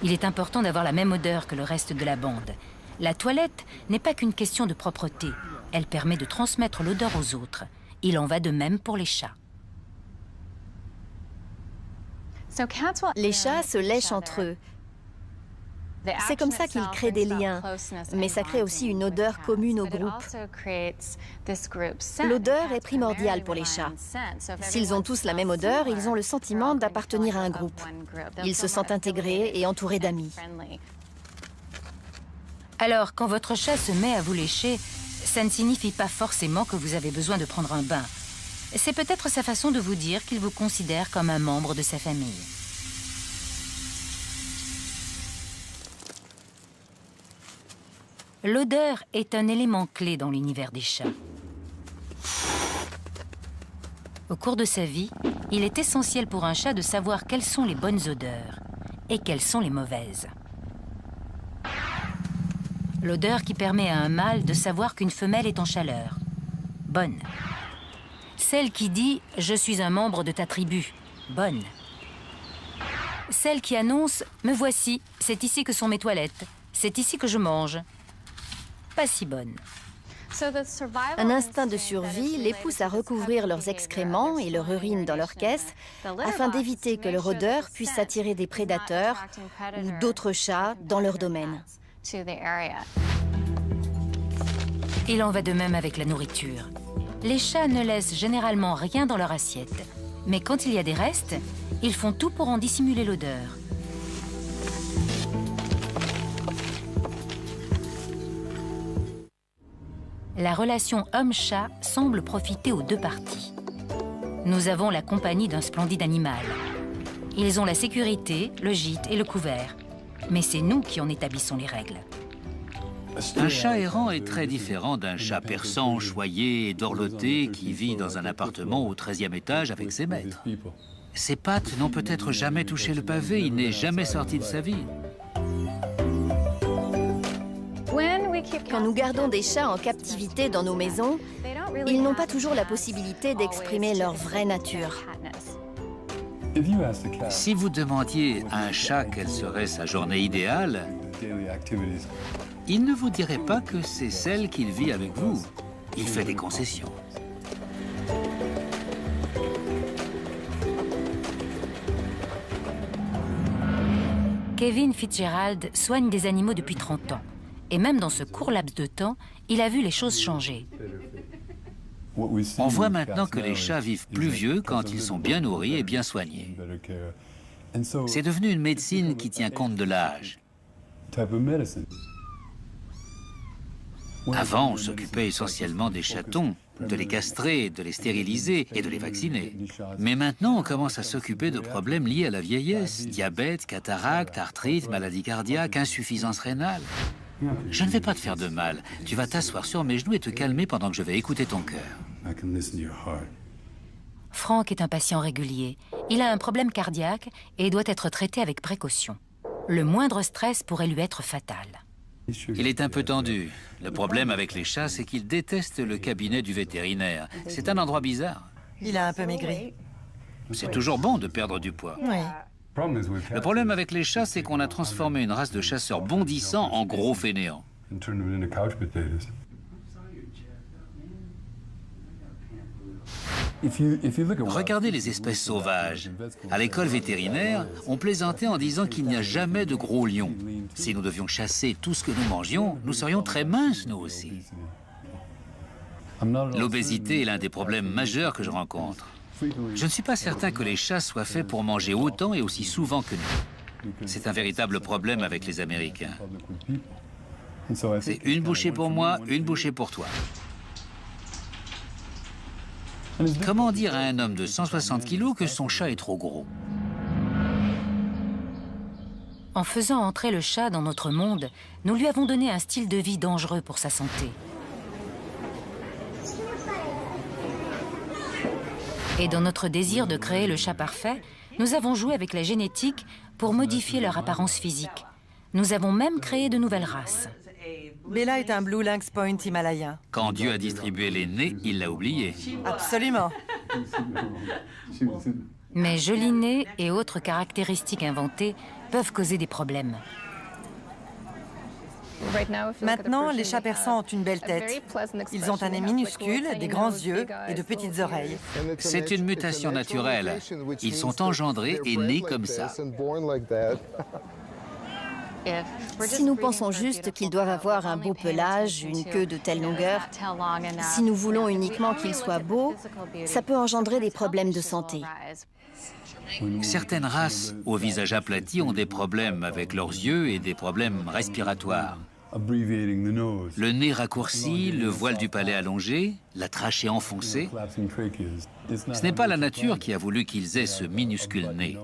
Il est important d'avoir la même odeur que le reste de la bande. La toilette n'est pas qu'une question de propreté. Elle permet de transmettre l'odeur aux autres. Il en va de même pour les chats. Les chats se lèchent entre eux. C'est comme ça qu'ils créent des liens, mais ça crée aussi une odeur commune au groupe. L'odeur est primordiale pour les chats. S'ils ont tous la même odeur, ils ont le sentiment d'appartenir à un groupe. Ils se sentent intégrés et entourés d'amis. Alors, quand votre chat se met à vous lécher, ça ne signifie pas forcément que vous avez besoin de prendre un bain. C'est peut-être sa façon de vous dire qu'il vous considère comme un membre de sa famille. L'odeur est un élément clé dans l'univers des chats. Au cours de sa vie, il est essentiel pour un chat de savoir quelles sont les bonnes odeurs et quelles sont les mauvaises. L'odeur qui permet à un mâle de savoir qu'une femelle est en chaleur. Bonne. Celle qui dit « Je suis un membre de ta tribu ». Bonne. Celle qui annonce « Me voici, c'est ici que sont mes toilettes, c'est ici que je mange ». Pas si bonne. Un instinct de survie les pousse à recouvrir leurs excréments et leur urine dans leur caisse afin d'éviter que leur odeur puisse attirer des prédateurs ou d'autres chats dans leur domaine. Il en va de même avec la nourriture. Les chats ne laissent généralement rien dans leur assiette. Mais quand il y a des restes, ils font tout pour en dissimuler l'odeur. La relation homme-chat semble profiter aux deux parties. Nous avons la compagnie d'un splendide animal. Ils ont la sécurité, le gîte et le couvert. Mais c'est nous qui en établissons les règles. Un chat errant est très différent d'un chat persan, choyé et dorloté qui vit dans un appartement au 13e étage avec ses maîtres. Ses pattes n'ont peut-être jamais touché le pavé, il n'est jamais sorti de sa vie. Quand nous gardons des chats en captivité dans nos maisons, ils n'ont pas toujours la possibilité d'exprimer leur vraie nature. Si vous demandiez à un chat quelle serait sa journée idéale, il ne vous dirait pas que c'est celle qu'il vit avec vous. Il fait des concessions. Kevin Fitzgerald soigne des animaux depuis 30 ans. Et même dans ce court laps de temps, il a vu les choses changer. On voit maintenant que les chats vivent plus vieux quand ils sont bien nourris et bien soignés. C'est devenu une médecine qui tient compte de l'âge. Avant, on s'occupait essentiellement des chatons, de les castrer, de les stériliser et de les vacciner. Mais maintenant, on commence à s'occuper de problèmes liés à la vieillesse, diabète, cataracte, arthrite, maladie cardiaque, insuffisance rénale. Je ne vais pas te faire de mal. Tu vas t'asseoir sur mes genoux et te calmer pendant que je vais écouter ton cœur. Frank est un patient régulier. Il a un problème cardiaque et doit être traité avec précaution. Le moindre stress pourrait lui être fatal. Il est un peu tendu. Le problème avec les chats, c'est qu'ils détestent le cabinet du vétérinaire. C'est un endroit bizarre. Il a un peu maigri. C'est toujours bon de perdre du poids. Oui. Le problème avec les chats, c'est qu'on a transformé une race de chasseurs bondissants en gros fainéants. Regardez les espèces sauvages. À l'école vétérinaire, on plaisantait en disant qu'il n'y a jamais de gros lions. Si nous devions chasser tout ce que nous mangions, nous serions très minces, nous aussi. L'obésité est l'un des problèmes majeurs que je rencontre. Je ne suis pas certain que les chats soient faits pour manger autant et aussi souvent que nous. C'est un véritable problème avec les Américains. C'est une bouchée pour moi, une bouchée pour toi. Comment dire à un homme de 160 kilos que son chat est trop gros? En faisant entrer le chat dans notre monde, nous lui avons donné un style de vie dangereux pour sa santé. Et dans notre désir de créer le chat parfait, nous avons joué avec la génétique pour modifier leur apparence physique. Nous avons même créé de nouvelles races. Bella est un Blue Lynx Point himalayen. Quand Dieu a distribué les nez, il l'a oublié. Absolument. Mais joli nez et autres caractéristiques inventées peuvent causer des problèmes. Maintenant, les chats persans ont une belle tête. Ils ont un nez minuscule, des grands yeux et de petites oreilles. C'est une mutation naturelle. Ils sont engendrés et nés comme ça. Si nous pensons juste qu'ils doivent avoir un beau pelage, une queue de telle longueur, si nous voulons uniquement qu'ils soient beaux, ça peut engendrer des problèmes de santé. Certaines races au visage aplati ont des problèmes avec leurs yeux et des problèmes respiratoires. Le nez raccourci, le voile du palais allongé, la trachée enfoncée. Ce n'est pas la nature qui a voulu qu'ils aient ce minuscule nez.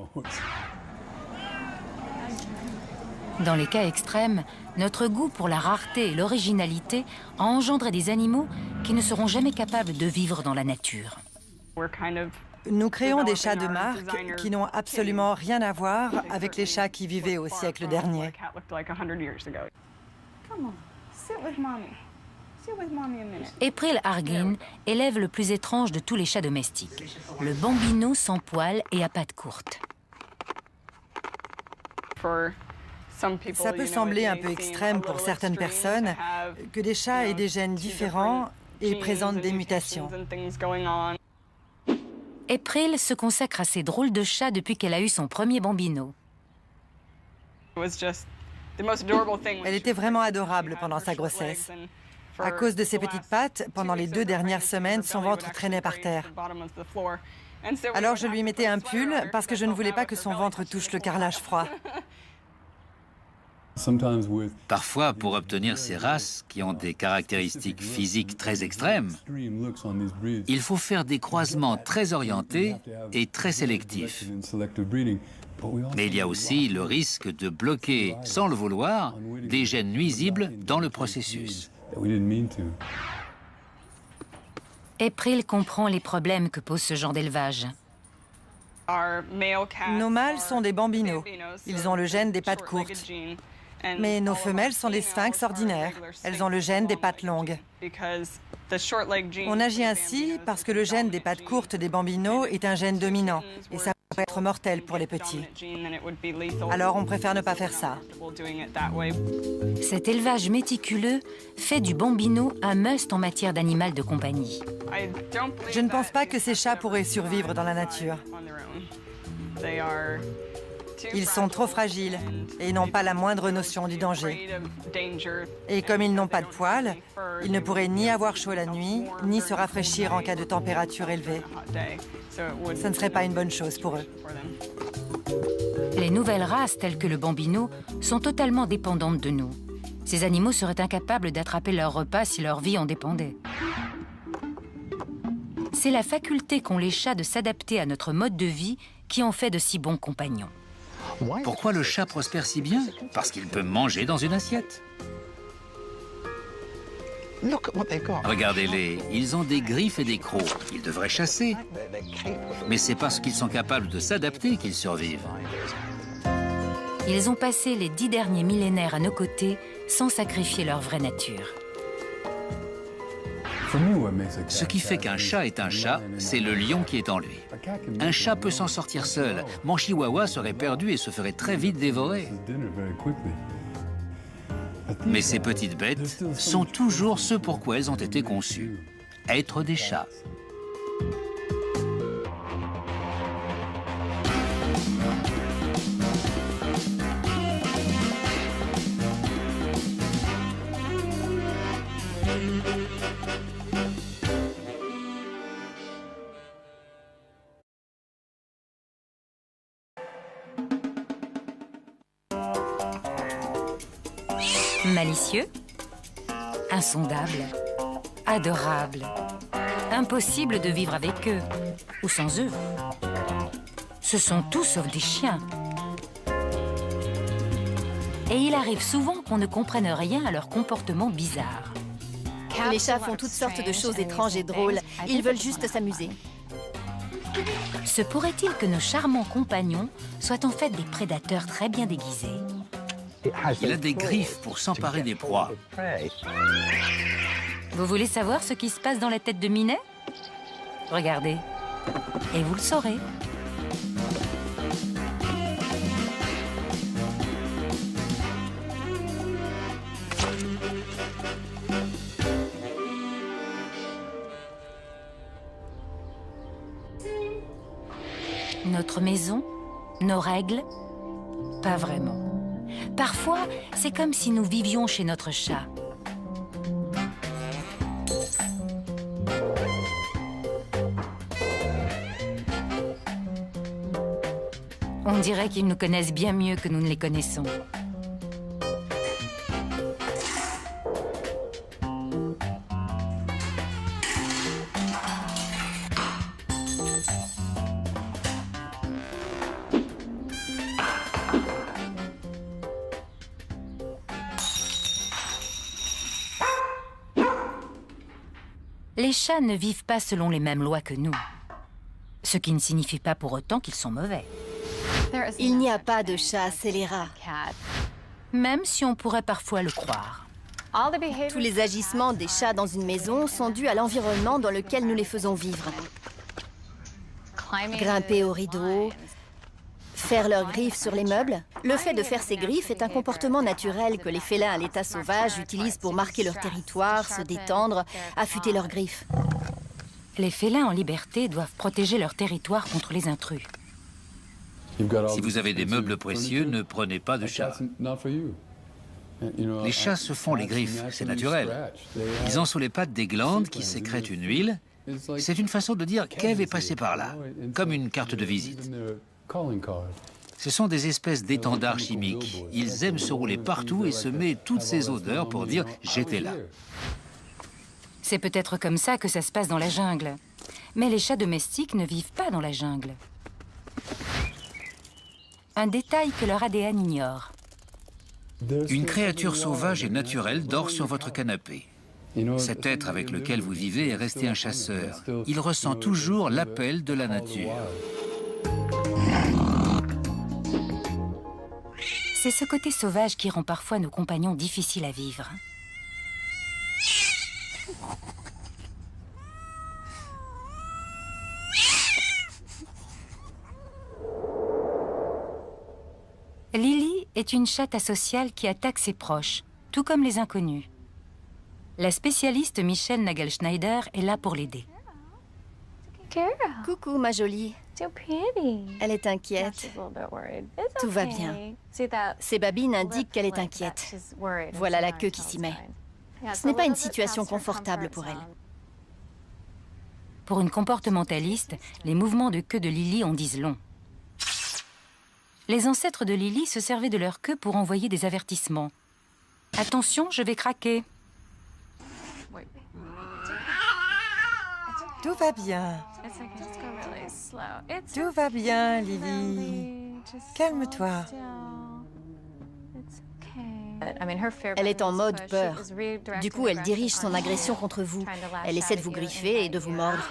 Dans les cas extrêmes, notre goût pour la rareté et l'originalité a engendré des animaux qui ne seront jamais capables de vivre dans la nature. Nous créons des chats de marque qui n'ont absolument rien à voir avec les chats qui vivaient au siècle dernier. April Hargin élève le plus étrange de tous les chats domestiques, le bambino sans poils et à pattes courtes. Ça peut sembler un peu extrême pour certaines personnes que des chats aient des gènes différents et présentent des mutations. April se consacre à ces drôles de chats depuis qu'elle a eu son premier bambino. Elle était vraiment adorable pendant sa grossesse. À cause de ses petites pattes, pendant les 2 dernières semaines, son ventre traînait par terre. Alors je lui mettais un pull parce que je ne voulais pas que son ventre touche le carrelage froid. Parfois, pour obtenir ces races qui ont des caractéristiques physiques très extrêmes, il faut faire des croisements très orientés et très sélectifs. Mais il y a aussi le risque de bloquer, sans le vouloir, des gènes nuisibles dans le processus. April comprend les problèmes que pose ce genre d'élevage. Nos mâles sont des bambinos. Ils ont le gène des pattes courtes. Mais nos femelles sont des sphinx ordinaires. Elles ont le gène des pattes longues. On agit ainsi parce que le gène des pattes courtes des bambinos est un gène dominant et ça peut être mortel pour les petits. Alors on préfère ne pas faire ça. Cet élevage méticuleux fait du bambino un must en matière d'animal de compagnie. Je ne pense pas que ces chats pourraient survivre dans la nature. Ils sont trop fragiles et n'ont pas la moindre notion du danger. Et comme ils n'ont pas de poils, ils ne pourraient ni avoir chaud la nuit, ni se rafraîchir en cas de température élevée. Ce ne serait pas une bonne chose pour eux. Les nouvelles races, telles que le bambino, sont totalement dépendantes de nous. Ces animaux seraient incapables d'attraper leur repas si leur vie en dépendait. C'est la faculté qu'ont les chats de s'adapter à notre mode de vie qui en fait de si bons compagnons. Pourquoi le chat prospère si bien? Parce qu'il peut manger dans une assiette. Regardez-les, ils ont des griffes et des crocs. Ils devraient chasser. Mais c'est parce qu'ils sont capables de s'adapter qu'ils survivent. Ils ont passé les 10 derniers millénaires à nos côtés sans sacrifier leur vraie nature. Ce qui fait qu'un chat est un chat, c'est le lion qui est en lui. Un chat peut s'en sortir seul. Mon chihuahua serait perdu et se ferait très vite dévorer. Mais ces petites bêtes sont toujours ce pour quoi elles ont été conçues. Être des chats. Malicieux, insondables, adorables. Impossible de vivre avec eux, ou sans eux. Ce sont tous sauf des chiens. Et il arrive souvent qu'on ne comprenne rien à leur comportement bizarre. Les chats font toutes sortes de choses étranges et drôles. Ils veulent juste s'amuser. Se pourrait-il que nos charmants compagnons soient en fait des prédateurs très bien déguisés? Il a des griffes pour s'emparer des proies. Vous voulez savoir ce qui se passe dans la tête de Minet? Regardez, et vous le saurez. Notre maison, nos règles, pas vraiment. Parfois, c'est comme si nous vivions chez notre chat. On dirait qu'ils nous connaissent bien mieux que nous ne les connaissons. Les chats ne vivent pas selon les mêmes lois que nous, ce qui ne signifie pas pour autant qu'ils sont mauvais. Il n'y a pas de chat scélérat. Même si on pourrait parfois le croire. Tous les agissements des chats dans une maison sont dus à l'environnement dans lequel nous les faisons vivre. Grimper aux rideaux, faire leurs griffes sur les meubles. Le fait de faire ces griffes est un comportement naturel que les félins à l'état sauvage utilisent pour marquer leur territoire, se détendre, affûter leurs griffes. Les félins en liberté doivent protéger leur territoire contre les intrus. Si vous avez des meubles précieux, ne prenez pas de chat. Les chats se font les griffes, c'est naturel. Ils ont sous les pattes des glandes qui sécrètent une huile. C'est une façon de dire qu'Ève est passée par là, comme une carte de visite. Ce sont des espèces d'étendards chimiques. Ils aiment se rouler partout et semer toutes ces odeurs pour dire « j'étais là ». C'est peut-être comme ça que ça se passe dans la jungle. Mais les chats domestiques ne vivent pas dans la jungle. Un détail que leur ADN ignore. Une créature sauvage et naturelle dort sur votre canapé. Cet être avec lequel vous vivez est resté un chasseur. Il ressent toujours l'appel de la nature. C'est ce côté sauvage qui rend parfois nos compagnons difficiles à vivre. Lily est une chatte asociale qui attaque ses proches, tout comme les inconnus. La spécialiste Michelle Nagelschneider est là pour l'aider. Coucou, ma jolie. Elle est inquiète. Tout va bien. Ses babines indiquent qu'elle est inquiète. Voilà la queue qui s'y met. Ce n'est pas une situation confortable pour elle. Pour une comportementaliste, les mouvements de queue de Lily en disent long. Les ancêtres de Lily se servaient de leur queue pour envoyer des avertissements. « Attention, je vais craquer !» Tout va bien. Tout va bien, Lily. Calme-toi. Elle est en mode peur. Du coup, elle dirige son agression contre vous. Elle essaie de vous griffer et de vous mordre.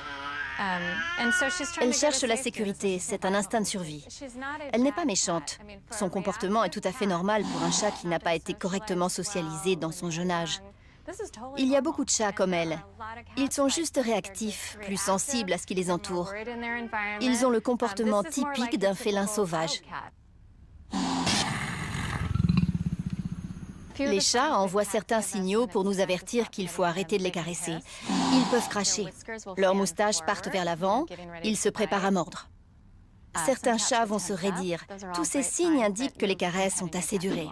Elle cherche la sécurité, c'est un instinct de survie. Elle n'est pas méchante. Son comportement est tout à fait normal pour un chat qui n'a pas été correctement socialisé dans son jeune âge. Il y a beaucoup de chats comme elle. Ils sont juste réactifs, plus sensibles à ce qui les entoure. Ils ont le comportement typique d'un félin sauvage. Les chats envoient certains signaux pour nous avertir qu'il faut arrêter de les caresser. Ils peuvent cracher. Leurs moustaches partent vers l'avant. Ils se préparent à mordre. Certains chats vont se raidir. Tous ces signes indiquent que les caresses ont assez duré.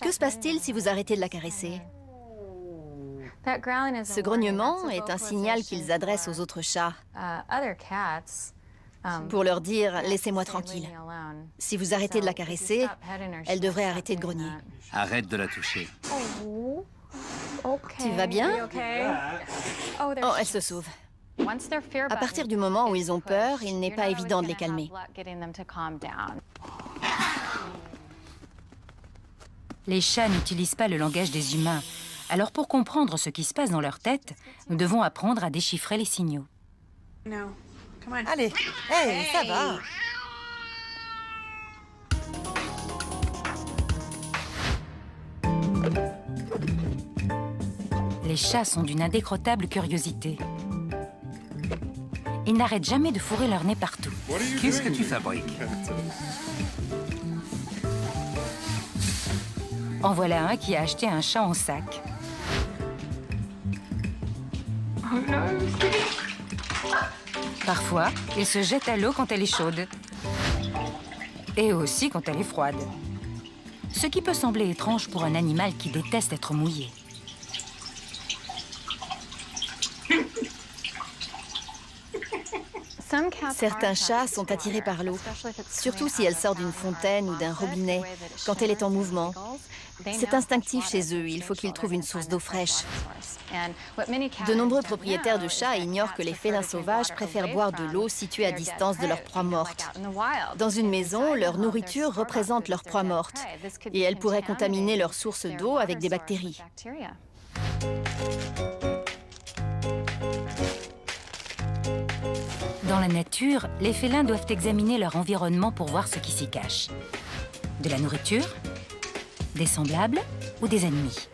Que se passe-t-il si vous arrêtez de la caresser? Ce grognement est un signal qu'ils adressent aux autres chats. pour leur dire « laissez-moi tranquille ». Si vous arrêtez de la caresser, elle devrait arrêter de grogner. Arrête de la toucher. Tu vas bien? Oh, elle se sauve. À partir du moment où ils ont peur, il n'est pas évident de les calmer. Les chats n'utilisent pas le langage des humains. Alors pour comprendre ce qui se passe dans leur tête, nous devons apprendre à déchiffrer les signaux. Allez, hey, ça va. Les chats sont d'une indécrottable curiosité. Ils n'arrêtent jamais de fourrer leur nez partout. Qu'est-ce que tu fabriques? En voilà un qui a acheté un chat en sac. Parfois, il se jette à l'eau quand elle est chaude. Et aussi quand elle est froide. Ce qui peut sembler étrange pour un animal qui déteste être mouillé. Certains chats sont attirés par l'eau, surtout si elle sort d'une fontaine ou d'un robinet, quand elle est en mouvement. C'est instinctif chez eux, il faut qu'ils trouvent une source d'eau fraîche. De nombreux propriétaires de chats ignorent que les félins sauvages préfèrent boire de l'eau située à distance de leur proie morte. Dans une maison, leur nourriture représente leur proie morte, et elle pourrait contaminer leur source d'eau avec des bactéries. Dans la nature, les félins doivent examiner leur environnement pour voir ce qui s'y cache. De la nourriture, des semblables ou des ennemis.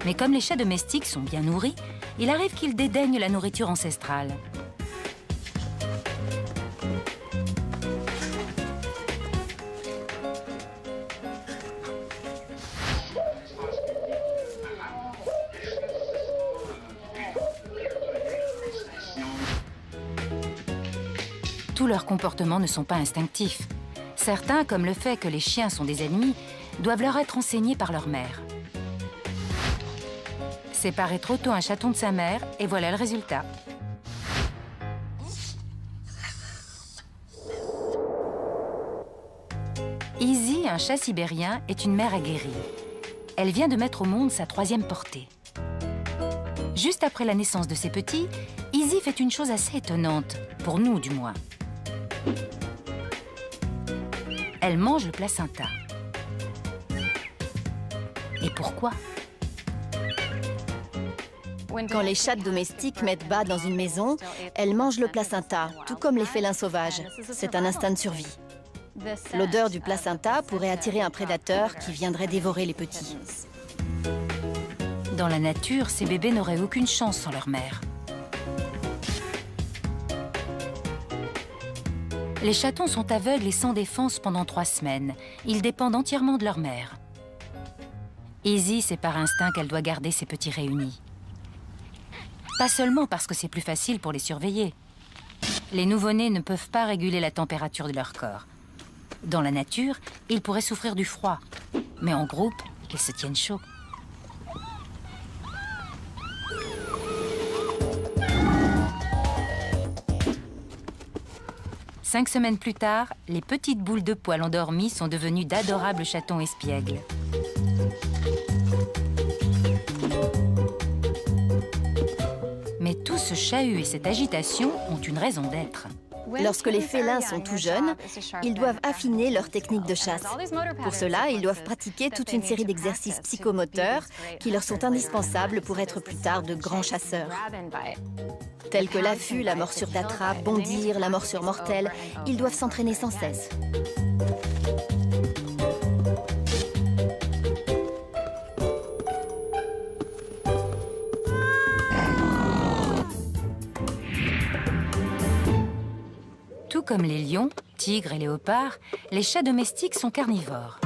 Mais comme les chats domestiques sont bien nourris, il arrive qu'ils dédaignent la nourriture ancestrale. Tous leurs comportements ne sont pas instinctifs. Certains, comme le fait que les chiens sont des ennemis, doivent leur être enseignés par leur mère. Séparer trop tôt un chaton de sa mère, et voilà le résultat. Izzy, un chat sibérien, est une mère aguerrie. Elle vient de mettre au monde sa 3e portée. Juste après la naissance de ses petits, Izzy fait une chose assez étonnante, pour nous du moins. Elle mange le placenta. Et pourquoi? Quand les chats domestiques mettent bas dans une maison, elles mangent le placenta, tout comme les félins sauvages. C'est un instinct de survie. L'odeur du placenta pourrait attirer un prédateur qui viendrait dévorer les petits. Dans la nature, ces bébés n'auraient aucune chance sans leur mère. Les chatons sont aveugles et sans défense pendant 3 semaines. Ils dépendent entièrement de leur mère. Izzy sait par instinct qu'elle doit garder ses petits réunis. Pas seulement parce que c'est plus facile pour les surveiller. Les nouveau-nés ne peuvent pas réguler la température de leur corps. Dans la nature, ils pourraient souffrir du froid. Mais en groupe, ils se tiennent chaud. Cinq semaines plus tard, les petites boules de poils endormies sont devenues d'adorables chatons espiègles. Mais tout ce chahut et cette agitation ont une raison d'être. Lorsque les félins sont tout jeunes, ils doivent affiner leur technique de chasse. Pour cela, ils doivent pratiquer toute une série d'exercices psychomoteurs qui leur sont indispensables pour être plus tard de grands chasseurs. Tels que l'affût, la morsure d'attrape, bondir, la morsure mortelle, ils doivent s'entraîner sans cesse. Tout comme les lions, tigres et léopards, les chats domestiques sont carnivores.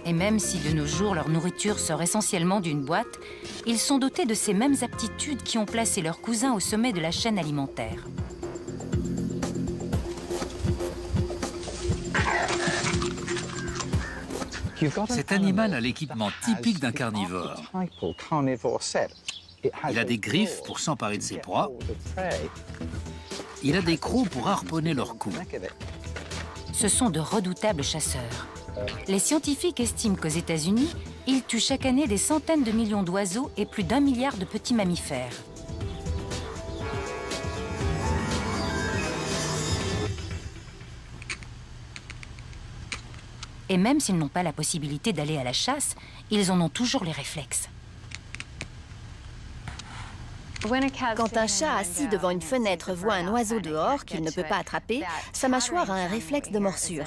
Et même si de nos jours leur nourriture sort essentiellement d'une boîte, ils sont dotés de ces mêmes aptitudes qui ont placé leurs cousins au sommet de la chaîne alimentaire. Cet animal a l'équipement typique d'un carnivore. Il a des griffes pour s'emparer de ses proies. Il a des crocs pour harponner leur cou. Ce sont de redoutables chasseurs. Les scientifiques estiment qu'aux États-Unis, ils tuent chaque année des centaines de millions d'oiseaux et plus d'1 milliard de petits mammifères. Et même s'ils n'ont pas la possibilité d'aller à la chasse, ils en ont toujours les réflexes. Quand un chat assis devant une fenêtre voit un oiseau dehors qu'il ne peut pas attraper, sa mâchoire a un réflexe de morsure.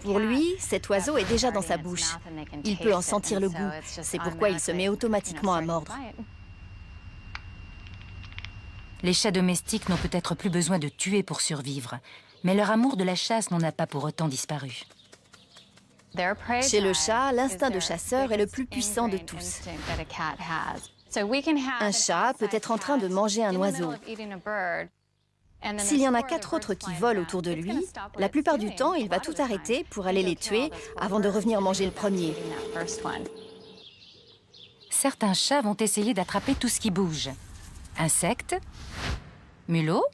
Pour lui, cet oiseau est déjà dans sa bouche. Il peut en sentir le goût. C'est pourquoi il se met automatiquement à mordre. Les chats domestiques n'ont peut-être plus besoin de tuer pour survivre, mais leur amour de la chasse n'en a pas pour autant disparu. Chez le chat, l'instinct de chasseur est le plus puissant de tous. Un chat peut être en train de manger un oiseau. S'il y en a 4 autres qui volent autour de lui, la plupart du temps, il va tout arrêter pour aller les tuer avant de revenir manger le premier. Certains chats vont essayer d'attraper tout ce qui bouge. Insectes, mulots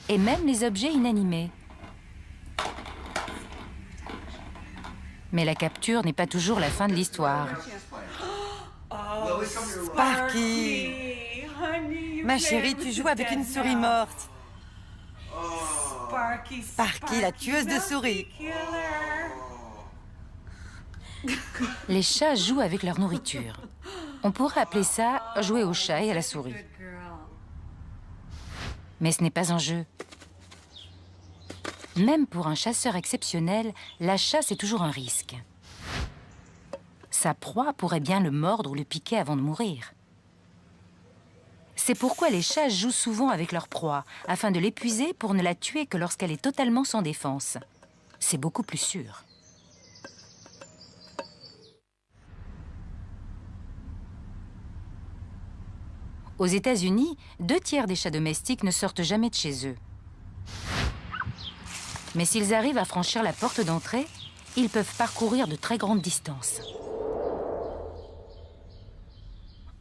et même les objets inanimés. Mais la capture n'est pas toujours la fin de l'histoire. Sparky! Ma chérie, tu joues avec une souris morte. Sparky, la tueuse de souris. Les chats jouent avec leur nourriture. On pourrait appeler ça jouer au chat et à la souris. Mais ce n'est pas un jeu. Même pour un chasseur exceptionnel, la chasse est toujours un risque. Sa proie pourrait bien le mordre ou le piquer avant de mourir. C'est pourquoi les chats jouent souvent avec leur proie, afin de l'épuiser pour ne la tuer que lorsqu'elle est totalement sans défense. C'est beaucoup plus sûr. Aux États-Unis, 2 tiers des chats domestiques ne sortent jamais de chez eux. Mais s'ils arrivent à franchir la porte d'entrée, ils peuvent parcourir de très grandes distances.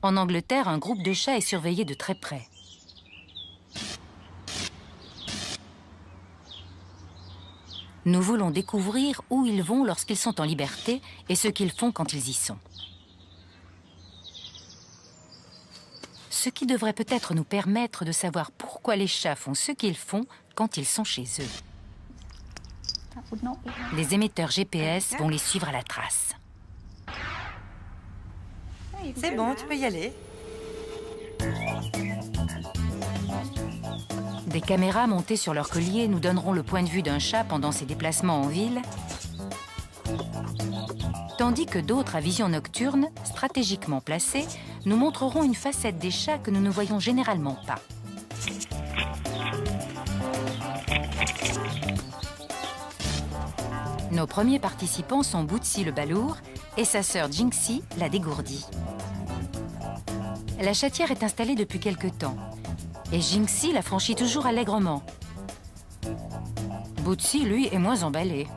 En Angleterre, un groupe de chats est surveillé de très près. Nous voulons découvrir où ils vont lorsqu'ils sont en liberté et ce qu'ils font quand ils y sont. Ce qui devrait peut-être nous permettre de savoir pourquoi les chats font ce qu'ils font quand ils sont chez eux. Les émetteurs GPS vont les suivre à la trace. C'est bon, tu peux y aller. Des caméras montées sur leur collier nous donneront le point de vue d'un chat pendant ses déplacements en ville, tandis que d'autres à vision nocturne, stratégiquement placées, nous montreront une facette des chats que nous ne voyons généralement pas. Nos premiers participants sont Bootsy le balourd et sa sœur Jinxie la dégourdie. La chatière est installée depuis quelque temps et Jinxie la franchit toujours allègrement. Bootsy, lui, est moins emballé.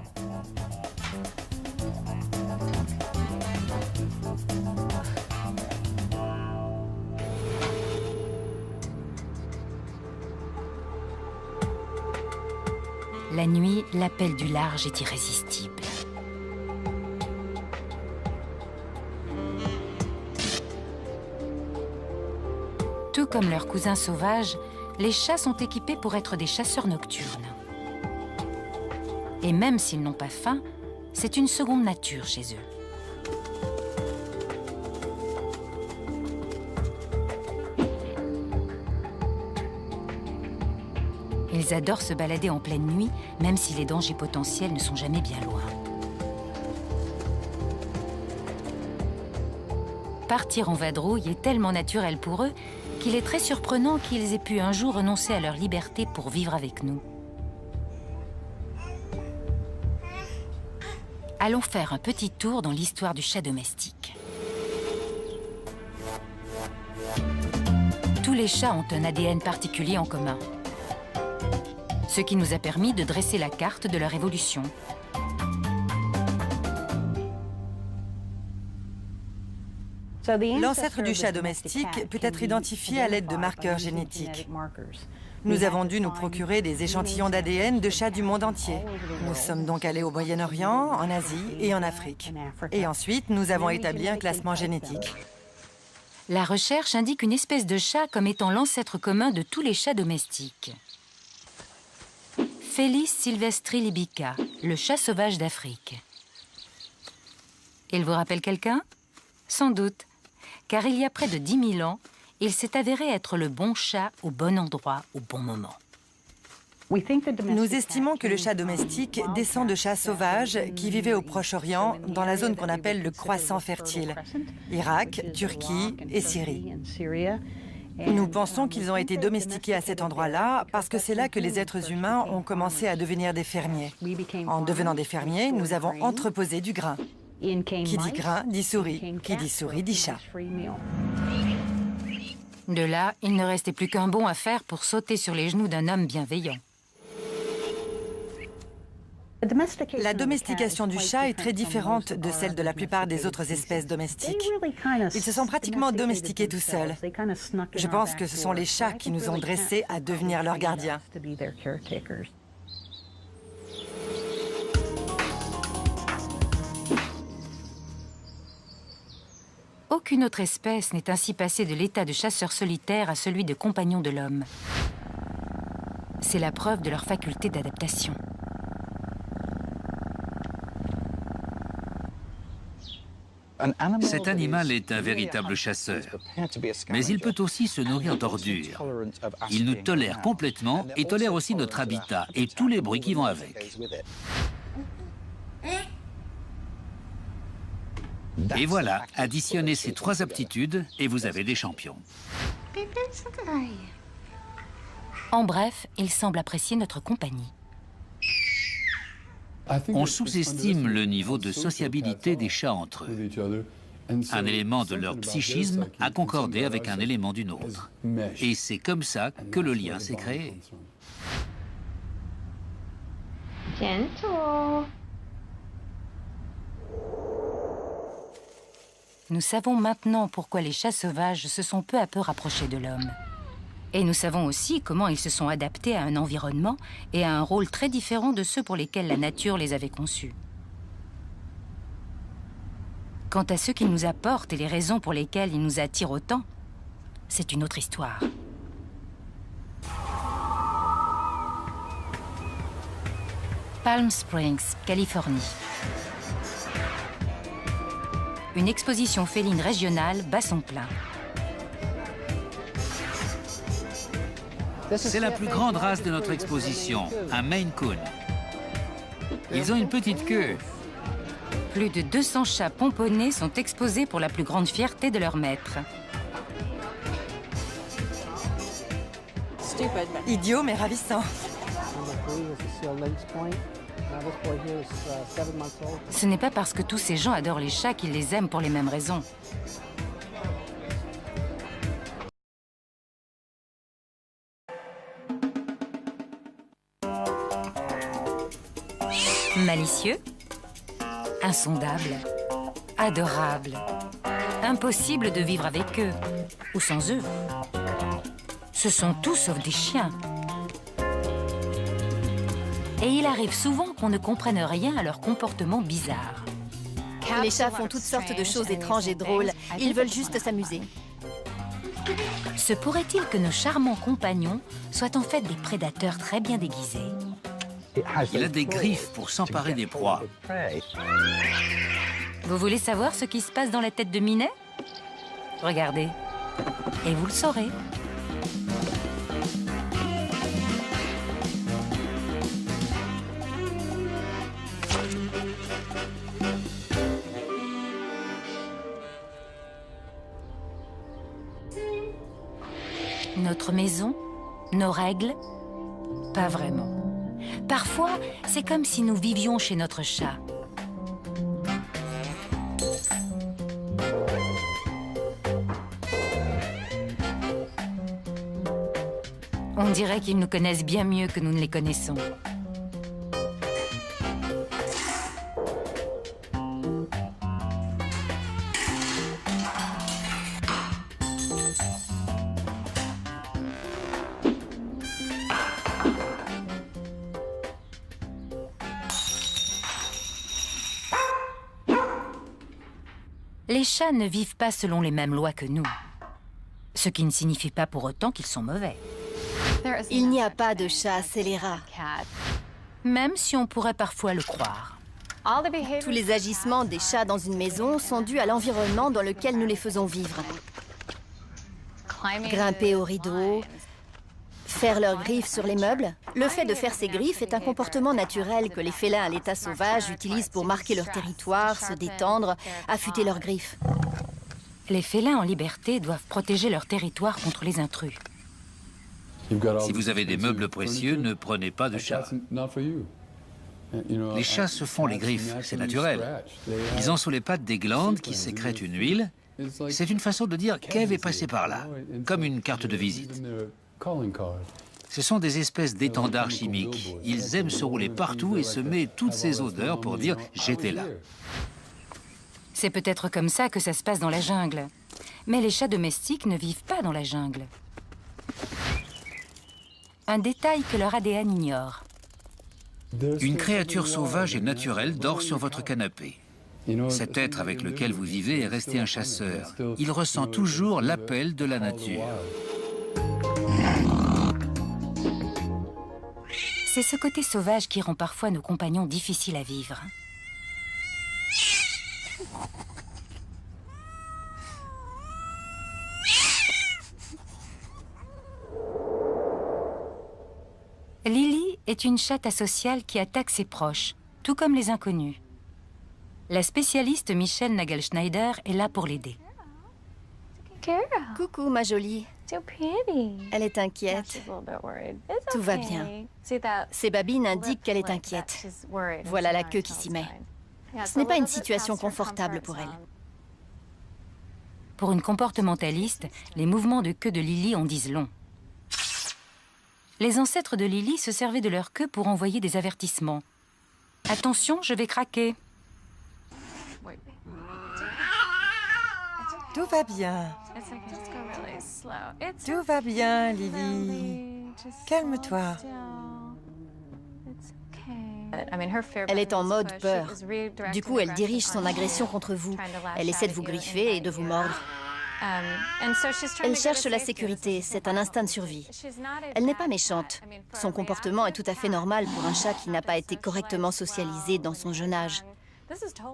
La nuit, l'appel du large est irrésistible. Tout comme leurs cousins sauvages, les chats sont équipés pour être des chasseurs nocturnes. Et même s'ils n'ont pas faim, c'est une seconde nature chez eux. Ils adorent se balader en pleine nuit, même si les dangers potentiels ne sont jamais bien loin. Partir en vadrouille est tellement naturel pour eux qu'il est très surprenant qu'ils aient pu un jour renoncer à leur liberté pour vivre avec nous. Allons faire un petit tour dans l'histoire du chat domestique. Tous les chats ont un ADN particulier en commun, ce qui nous a permis de dresser la carte de leur évolution. L'ancêtre du chat domestique peut être identifié à l'aide de marqueurs génétiques. Nous avons dû nous procurer des échantillons d'ADN de chats du monde entier. Nous sommes donc allés au Moyen-Orient, en Asie et en Afrique. Et ensuite, nous avons établi un classement génétique. La recherche indique une espèce de chat comme étant l'ancêtre commun de tous les chats domestiques. Felis sylvestri libica, le chat sauvage d'Afrique. Il vous rappelle quelqu'un? Sans doute, car il y a près de 10 000 ans, il s'est avéré être le bon chat au bon endroit au bon moment. Nous estimons que le chat domestique descend de chats sauvages qui vivaient au Proche-Orient, dans la zone qu'on appelle le Croissant fertile, Irak, Turquie et Syrie. Nous pensons qu'ils ont été domestiqués à cet endroit-là parce que c'est là que les êtres humains ont commencé à devenir des fermiers. En devenant des fermiers, nous avons entreposé du grain. Qui dit grain, dit souris. Qui dit souris, dit chat. De là, il ne restait plus qu'un bond à faire pour sauter sur les genoux d'un homme bienveillant. La domestication du chat est très différente de celle de la plupart des autres espèces domestiques. Ils se sont pratiquement domestiqués tout seuls. Je pense que ce sont les chats qui nous ont dressés à devenir leurs gardiens. Aucune autre espèce n'est ainsi passée de l'état de chasseur solitaire à celui de compagnon de l'homme. C'est la preuve de leur faculté d'adaptation. Cet animal est un véritable chasseur, mais il peut aussi se nourrir d'ordures. Il nous tolère complètement et tolère aussi notre habitat et tous les bruits qui vont avec. Et voilà, additionnez ces 3 aptitudes et vous avez des champions. En bref, il semble apprécier notre compagnie. On sous-estime le niveau de sociabilité des chats entre eux. Un élément de leur psychisme a concordé avec un élément du nôtre. Et c'est comme ça que le lien s'est créé. Nous savons maintenant pourquoi les chats sauvages se sont peu à peu rapprochés de l'homme. Et nous savons aussi comment ils se sont adaptés à un environnement et à un rôle très différent de ceux pour lesquels la nature les avait conçus. Quant à ceux qu'ils nous apportent et les raisons pour lesquelles ils nous attirent autant, c'est une autre histoire. Palm Springs, Californie. Une exposition féline régionale bat son plein. C'est la plus grande race de notre exposition, un Maine Coon. Ils ont une petite queue. Plus de 200 chats pomponnés sont exposés pour la plus grande fierté de leur maître. Idiot mais ravissant. Ce n'est pas parce que tous ces gens adorent les chats qu'ils les aiment pour les mêmes raisons. Malicieux, insondable, adorable, impossible de vivre avec eux ou sans eux. Ce sont tout sauf des chiens. Et il arrive souvent qu'on ne comprenne rien à leur comportement bizarre. Les chats font toutes sortes de choses étranges et drôles. Ils veulent juste s'amuser. Se pourrait-il que nos charmants compagnons soient en fait des prédateurs très bien déguisés? Il a des griffes pour s'emparer des proies. Vous voulez savoir ce qui se passe dans la tête de Minet? Regardez, et vous le saurez. Notre maison, nos règles, pas vraiment. Parfois, c'est comme si nous vivions chez notre chat. On dirait qu'ils nous connaissent bien mieux que nous ne les connaissons. Les chats ne vivent pas selon les mêmes lois que nous, ce qui ne signifie pas pour autant qu'ils sont mauvais. Il n'y a pas de chat scélérat. Même si on pourrait parfois le croire. Tous les agissements des chats dans une maison sont dus à l'environnement dans lequel nous les faisons vivre. Grimper aux rideaux, faire leurs griffes sur les meubles. Le fait de faire ces griffes est un comportement naturel que les félins à l'état sauvage utilisent pour marquer leur territoire, se détendre, affûter leurs griffes. Les félins en liberté doivent protéger leur territoire contre les intrus. Si vous avez des meubles précieux, ne prenez pas de chat. Les chats se font les griffes, c'est naturel. Ils ont sous les pattes des glandes qui sécrètent une huile. C'est une façon de dire qu'Ève est passée par là, comme une carte de visite. Ce sont des espèces d'étendards chimiques. Ils aiment se rouler partout et semer toutes ces odeurs pour dire « j'étais là ». C'est peut-être comme ça que ça se passe dans la jungle. Mais les chats domestiques ne vivent pas dans la jungle. Un détail que leur ADN ignore. Une créature sauvage et naturelle dort sur votre canapé. Cet être avec lequel vous vivez est resté un chasseur. Il ressent toujours l'appel de la nature. C'est ce côté sauvage qui rend parfois nos compagnons difficiles à vivre. Lily est une chatte asociale qui attaque ses proches, tout comme les inconnus. La spécialiste Michelle Nagelschneider est là pour l'aider. Coucou, ma jolie. Elle est inquiète. Tout va bien. Ses babines indiquent qu'elle est inquiète. Voilà la queue qui s'y met. Ce n'est pas une situation confortable pour elle. Pour une comportementaliste, les mouvements de queue de Lily en disent long. Les ancêtres de Lily se servaient de leur queue pour envoyer des avertissements. « Attention, je vais craquer !» Tout va bien. Tout va bien, Lily. Calme-toi. Elle est en mode peur. Du coup, elle dirige son agression contre vous. Elle essaie de vous griffer et de vous mordre. Elle cherche la sécurité, c'est un instinct de survie. Elle n'est pas méchante. Son comportement est tout à fait normal pour un chat qui n'a pas été correctement socialisé dans son jeune âge.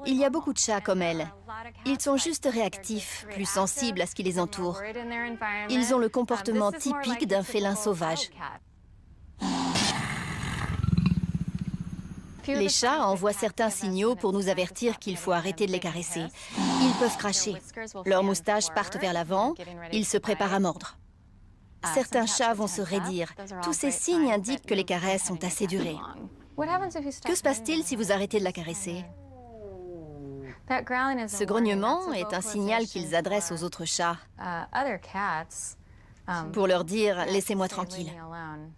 Il y a beaucoup de chats comme elle. Ils sont juste réactifs, plus sensibles à ce qui les entoure. Ils ont le comportement typique d'un félin sauvage. Les chats envoient certains signaux pour nous avertir qu'il faut arrêter de les caresser. Ils peuvent cracher. Leurs moustaches partent vers l'avant. Ils se préparent à mordre. Certains chats vont se raidir. Tous ces signes indiquent que les caresses ont assez duré. Que se passe-t-il si vous arrêtez de la caresser? Ce grognement est un signal qu'ils adressent aux autres chats pour leur dire « laissez-moi tranquille ».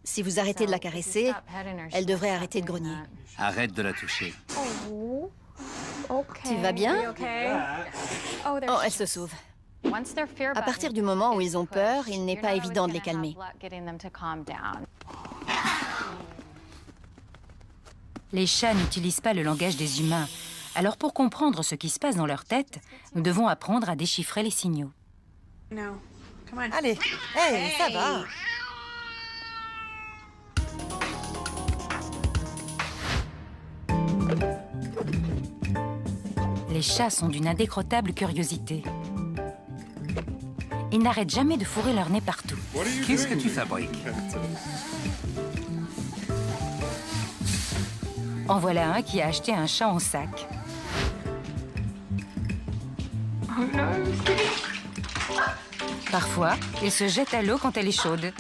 Si vous arrêtez de la caresser, elle devrait arrêter de grogner. Arrête de la toucher. Tu vas bien? Oh, elle se sauve. À partir du moment où ils ont peur, il n'est pas évident de les calmer. Les chats n'utilisent pas le langage des humains. Alors pour comprendre ce qui se passe dans leur tête, nous devons apprendre à déchiffrer les signaux. Allez, hey, ça va. Les chats sont d'une indécrottable curiosité. Ils n'arrêtent jamais de fourrer leur nez partout. Qu'est-ce que tu fabriques? En voilà un qui a acheté un chat en sac. Parfois, il se jette à l'eau quand elle est chaude.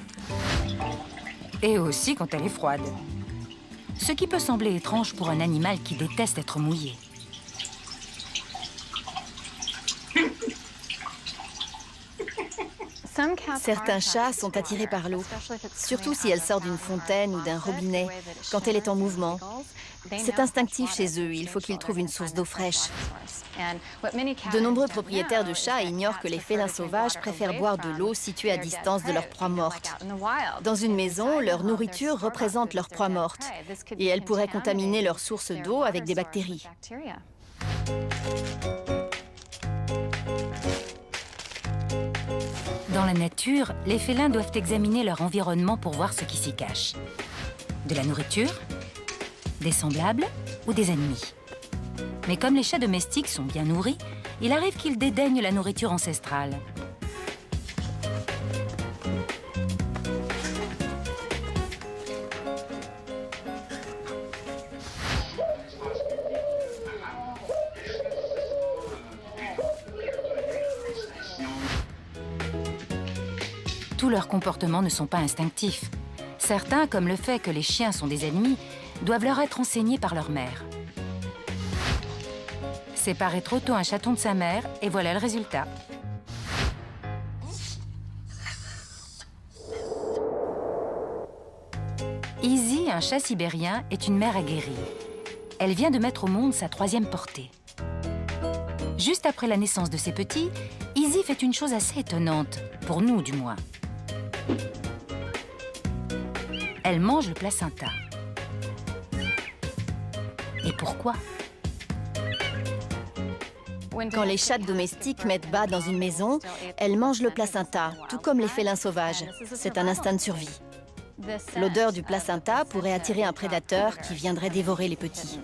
Et aussi quand elle est froide. Ce qui peut sembler étrange pour un animal qui déteste être mouillé. Certains chats sont attirés par l'eau, surtout si elle sort d'une fontaine ou d'un robinet, quand elle est en mouvement. C'est instinctif chez eux, il faut qu'ils trouvent une source d'eau fraîche. De nombreux propriétaires de chats ignorent que les félins sauvages préfèrent boire de l'eau située à distance de leur proie morte. Dans une maison, leur nourriture représente leur proie morte, et elle pourrait contaminer leur source d'eau avec des bactéries. Dans la nature, les félins doivent examiner leur environnement pour voir ce qui s'y cache. De la nourriture, des semblables ou des ennemis. Mais comme les chats domestiques sont bien nourris, il arrive qu'ils dédaignent la nourriture ancestrale. Tous leurs comportements ne sont pas instinctifs. Certains, comme le fait que les chiens sont des ennemis, doivent leur être enseignés par leur mère. Séparer trop tôt un chaton de sa mère, et voilà le résultat. Izzy, un chat sibérien, est une mère aguerrie. Elle vient de mettre au monde sa 3e portée. Juste après la naissance de ses petits, Izzy fait une chose assez étonnante, pour nous du moins. Elle mange le placenta. Et pourquoi? Quand les chats domestiques mettent bas dans une maison, elles mangent le placenta, tout comme les félins sauvages. C'est un instinct de survie. L'odeur du placenta pourrait attirer un prédateur qui viendrait dévorer les petits.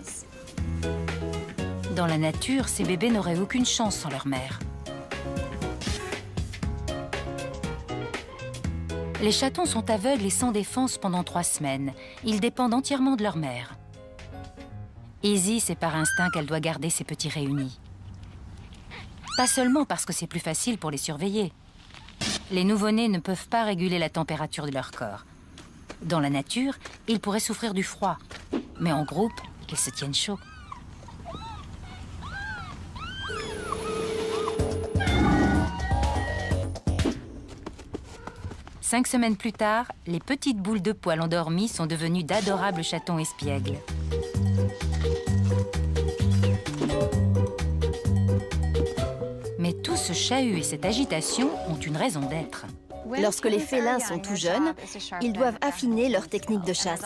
Dans la nature, ces bébés n'auraient aucune chance sans leur mère. Les chatons sont aveugles et sans défense pendant 3 semaines. Ils dépendent entièrement de leur mère. Izzy sait par instinct qu'elle doit garder ses petits réunis. Pas seulement parce que c'est plus facile pour les surveiller. Les nouveau-nés ne peuvent pas réguler la température de leur corps. Dans la nature, ils pourraient souffrir du froid. Mais en groupe, ils se tiennent chaud. Cinq semaines plus tard, les petites boules de poils endormies sont devenues d'adorables chatons espiègles. Mais tout ce chahut et cette agitation ont une raison d'être. Lorsque les félins sont tout jeunes, ils doivent affiner leur technique de chasse.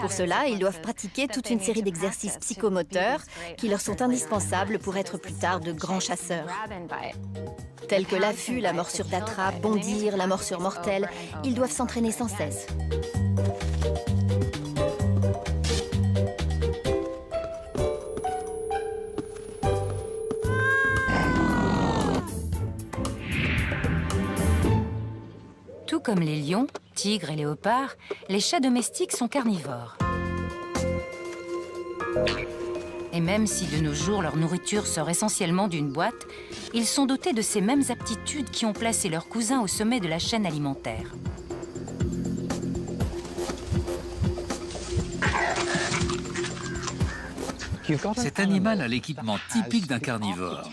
Pour cela, ils doivent pratiquer toute une série d'exercices psychomoteurs qui leur sont indispensables pour être plus tard de grands chasseurs. Tels que l'affût, la morsure d'attrape, bondir, la morsure mortelle, ils doivent s'entraîner sans cesse. Tout comme les lions, tigres et léopards, les chats domestiques sont carnivores. Et même si de nos jours leur nourriture sort essentiellement d'une boîte, ils sont dotés de ces mêmes aptitudes qui ont placé leurs cousins au sommet de la chaîne alimentaire. Cet animal a l'équipement typique d'un carnivore.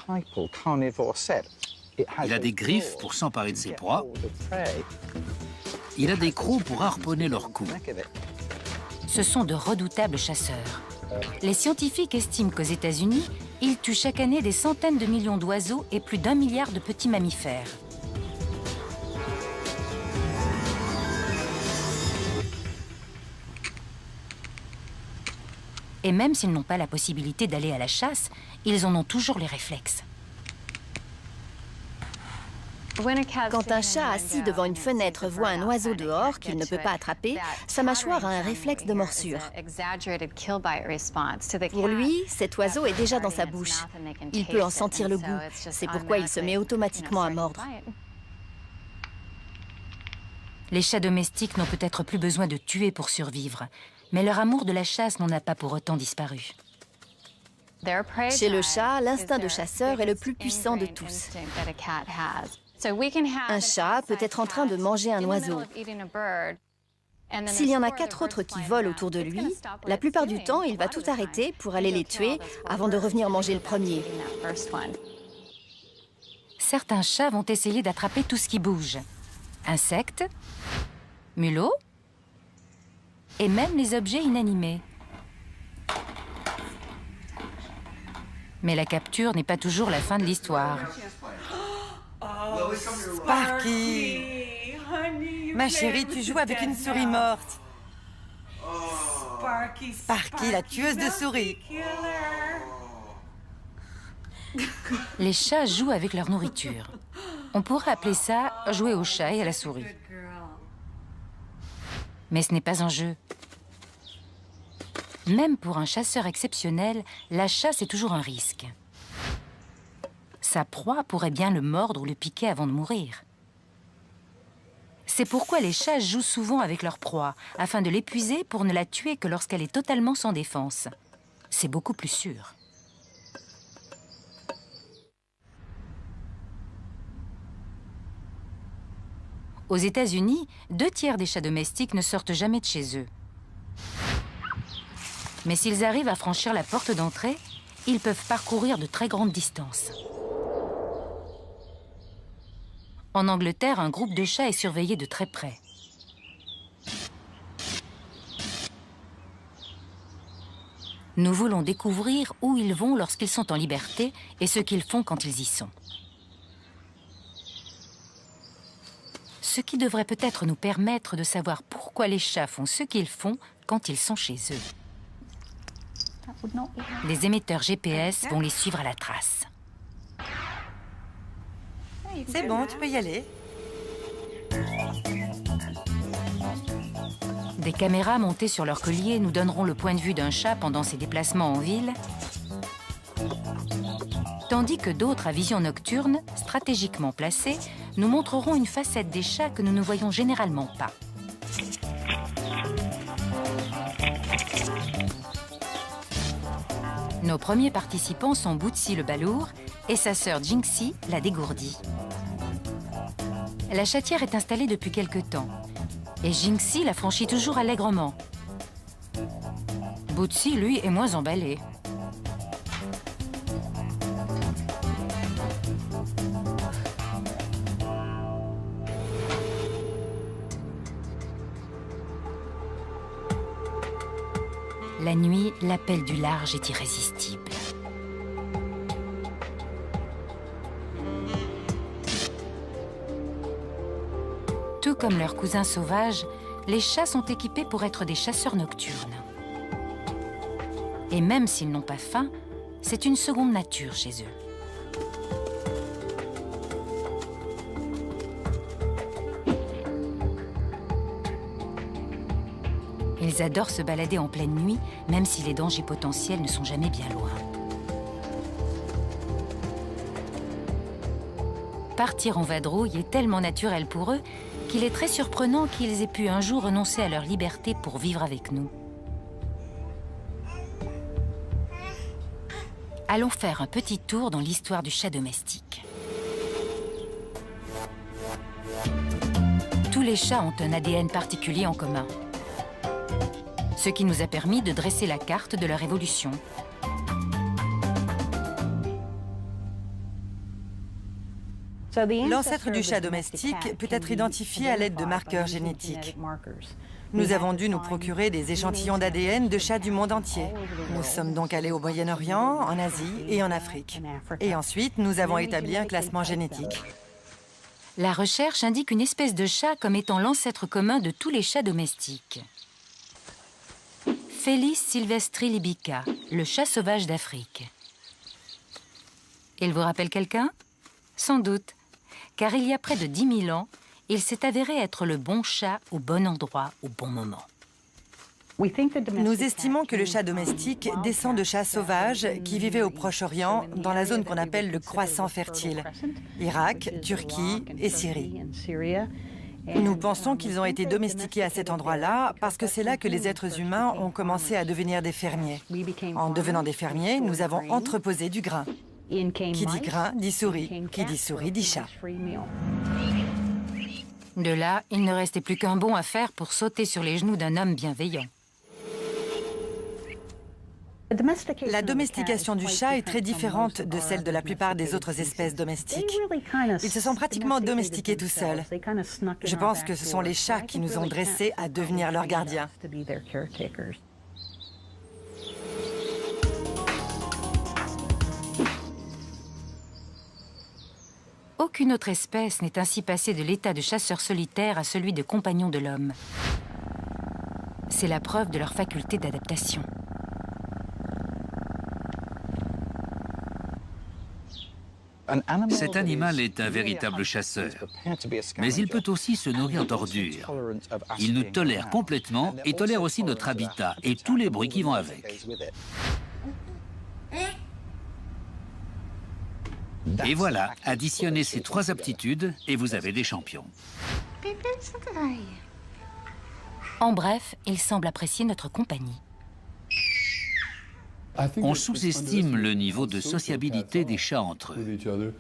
Il a des griffes pour s'emparer de ses proies. Il a des crocs pour harponner leur cou. Ce sont de redoutables chasseurs. Les scientifiques estiment qu'aux États-Unis, ils tuent chaque année des centaines de millions d'oiseaux et plus d'1 milliard de petits mammifères. Et même s'ils n'ont pas la possibilité d'aller à la chasse, ils en ont toujours les réflexes. Quand un chat assis devant une fenêtre voit un oiseau dehors qu'il ne peut pas attraper, sa mâchoire a un réflexe de morsure. Pour lui, cet oiseau est déjà dans sa bouche. Il peut en sentir le goût. C'est pourquoi il se met automatiquement à mordre. Les chats domestiques n'ont peut-être plus besoin de tuer pour survivre, mais leur amour de la chasse n'en a pas pour autant disparu. Chez le chat, l'instinct de chasseur est le plus puissant de tous. Un chat peut être en train de manger un oiseau. S'il y en a 4 autres qui volent autour de lui, la plupart du temps, il va tout arrêter pour aller les tuer avant de revenir manger le premier. Certains chats vont essayer d'attraper tout ce qui bouge. Insectes, mulots et même les objets inanimés. Mais la capture n'est pas toujours la fin de l'histoire. Sparky! Ma chérie, tu joues avec une souris morte. Sparky, la tueuse de souris. Les chats jouent avec leur nourriture. On pourrait appeler ça jouer au chat et à la souris. Mais ce n'est pas un jeu. Même pour un chasseur exceptionnel, la chasse est toujours un risque. Sa proie pourrait bien le mordre ou le piquer avant de mourir. C'est pourquoi les chats jouent souvent avec leur proie, afin de l'épuiser pour ne la tuer que lorsqu'elle est totalement sans défense. C'est beaucoup plus sûr. Aux États-Unis, 2/3 des chats domestiques ne sortent jamais de chez eux. Mais s'ils arrivent à franchir la porte d'entrée, ils peuvent parcourir de très grandes distances. En Angleterre, un groupe de chats est surveillé de très près. Nous voulons découvrir où ils vont lorsqu'ils sont en liberté et ce qu'ils font quand ils y sont. Ce qui devrait peut-être nous permettre de savoir pourquoi les chats font ce qu'ils font quand ils sont chez eux. Les émetteurs GPS vont les suivre à la trace. C'est bon, tu peux y aller. Des caméras montées sur leur collier nous donneront le point de vue d'un chat pendant ses déplacements en ville, tandis que d'autres à vision nocturne, stratégiquement placés, nous montreront une facette des chats que nous ne voyons généralement pas. Nos premiers participants sont Bootsy le balourd et sa sœur Jinxie la dégourdie. La chatière est installée depuis quelque temps et Jinxie la franchit toujours allègrement. Bootsy, lui, est moins emballé. La nuit, l'appel du large est irrésistible. Tout comme leurs cousins sauvages, les chats sont équipés pour être des chasseurs nocturnes. Et même s'ils n'ont pas faim, c'est une seconde nature chez eux. Ils adorent se balader en pleine nuit, même si les dangers potentiels ne sont jamais bien loin. Partir en vadrouille est tellement naturel pour eux qu'il est très surprenant qu'ils aient pu un jour renoncer à leur liberté pour vivre avec nous. Allons faire un petit tour dans l'histoire du chat domestique. Tous les chats ont un ADN particulier en commun, ce qui nous a permis de dresser la carte de leur évolution. L'ancêtre du chat domestique peut être identifié à l'aide de marqueurs génétiques. Nous avons dû nous procurer des échantillons d'ADN de chats du monde entier. Nous sommes donc allés au Moyen-Orient, en Asie et en Afrique. Et ensuite, nous avons établi un classement génétique. La recherche indique une espèce de chat comme étant l'ancêtre commun de tous les chats domestiques. Felis sylvestri libica, le chat sauvage d'Afrique. Il vous rappelle quelqu'un? Sans doute, car il y a près de 10 000 ans, il s'est avéré être le bon chat au bon endroit au bon moment. Nous estimons que le chat domestique descend de chats sauvages qui vivaient au Proche-Orient, dans la zone qu'on appelle le Croissant fertile, Irak, Turquie et Syrie. Nous pensons qu'ils ont été domestiqués à cet endroit-là parce que c'est là que les êtres humains ont commencé à devenir des fermiers. En devenant des fermiers, nous avons entreposé du grain. Qui dit grain, dit souris. Qui dit souris, dit chat. De là, il ne restait plus qu'un bond à faire pour sauter sur les genoux d'un homme bienveillant. La domestication du chat est très différente de celle de la plupart des autres espèces domestiques. Ils se sont pratiquement domestiqués tout seuls. Je pense que ce sont les chats qui nous ont dressés à devenir leurs gardiens. Aucune autre espèce n'est ainsi passée de l'état de chasseur solitaire à celui de compagnon de l'homme. C'est la preuve de leur faculté d'adaptation. Cet animal est un véritable chasseur, mais il peut aussi se nourrir d'ordures. Il nous tolère complètement et tolère aussi notre habitat et tous les bruits qui vont avec. Et voilà, additionnez ces 3 aptitudes et vous avez des champions. En bref, il semble apprécier notre compagnie. On sous-estime le niveau de sociabilité des chats entre eux.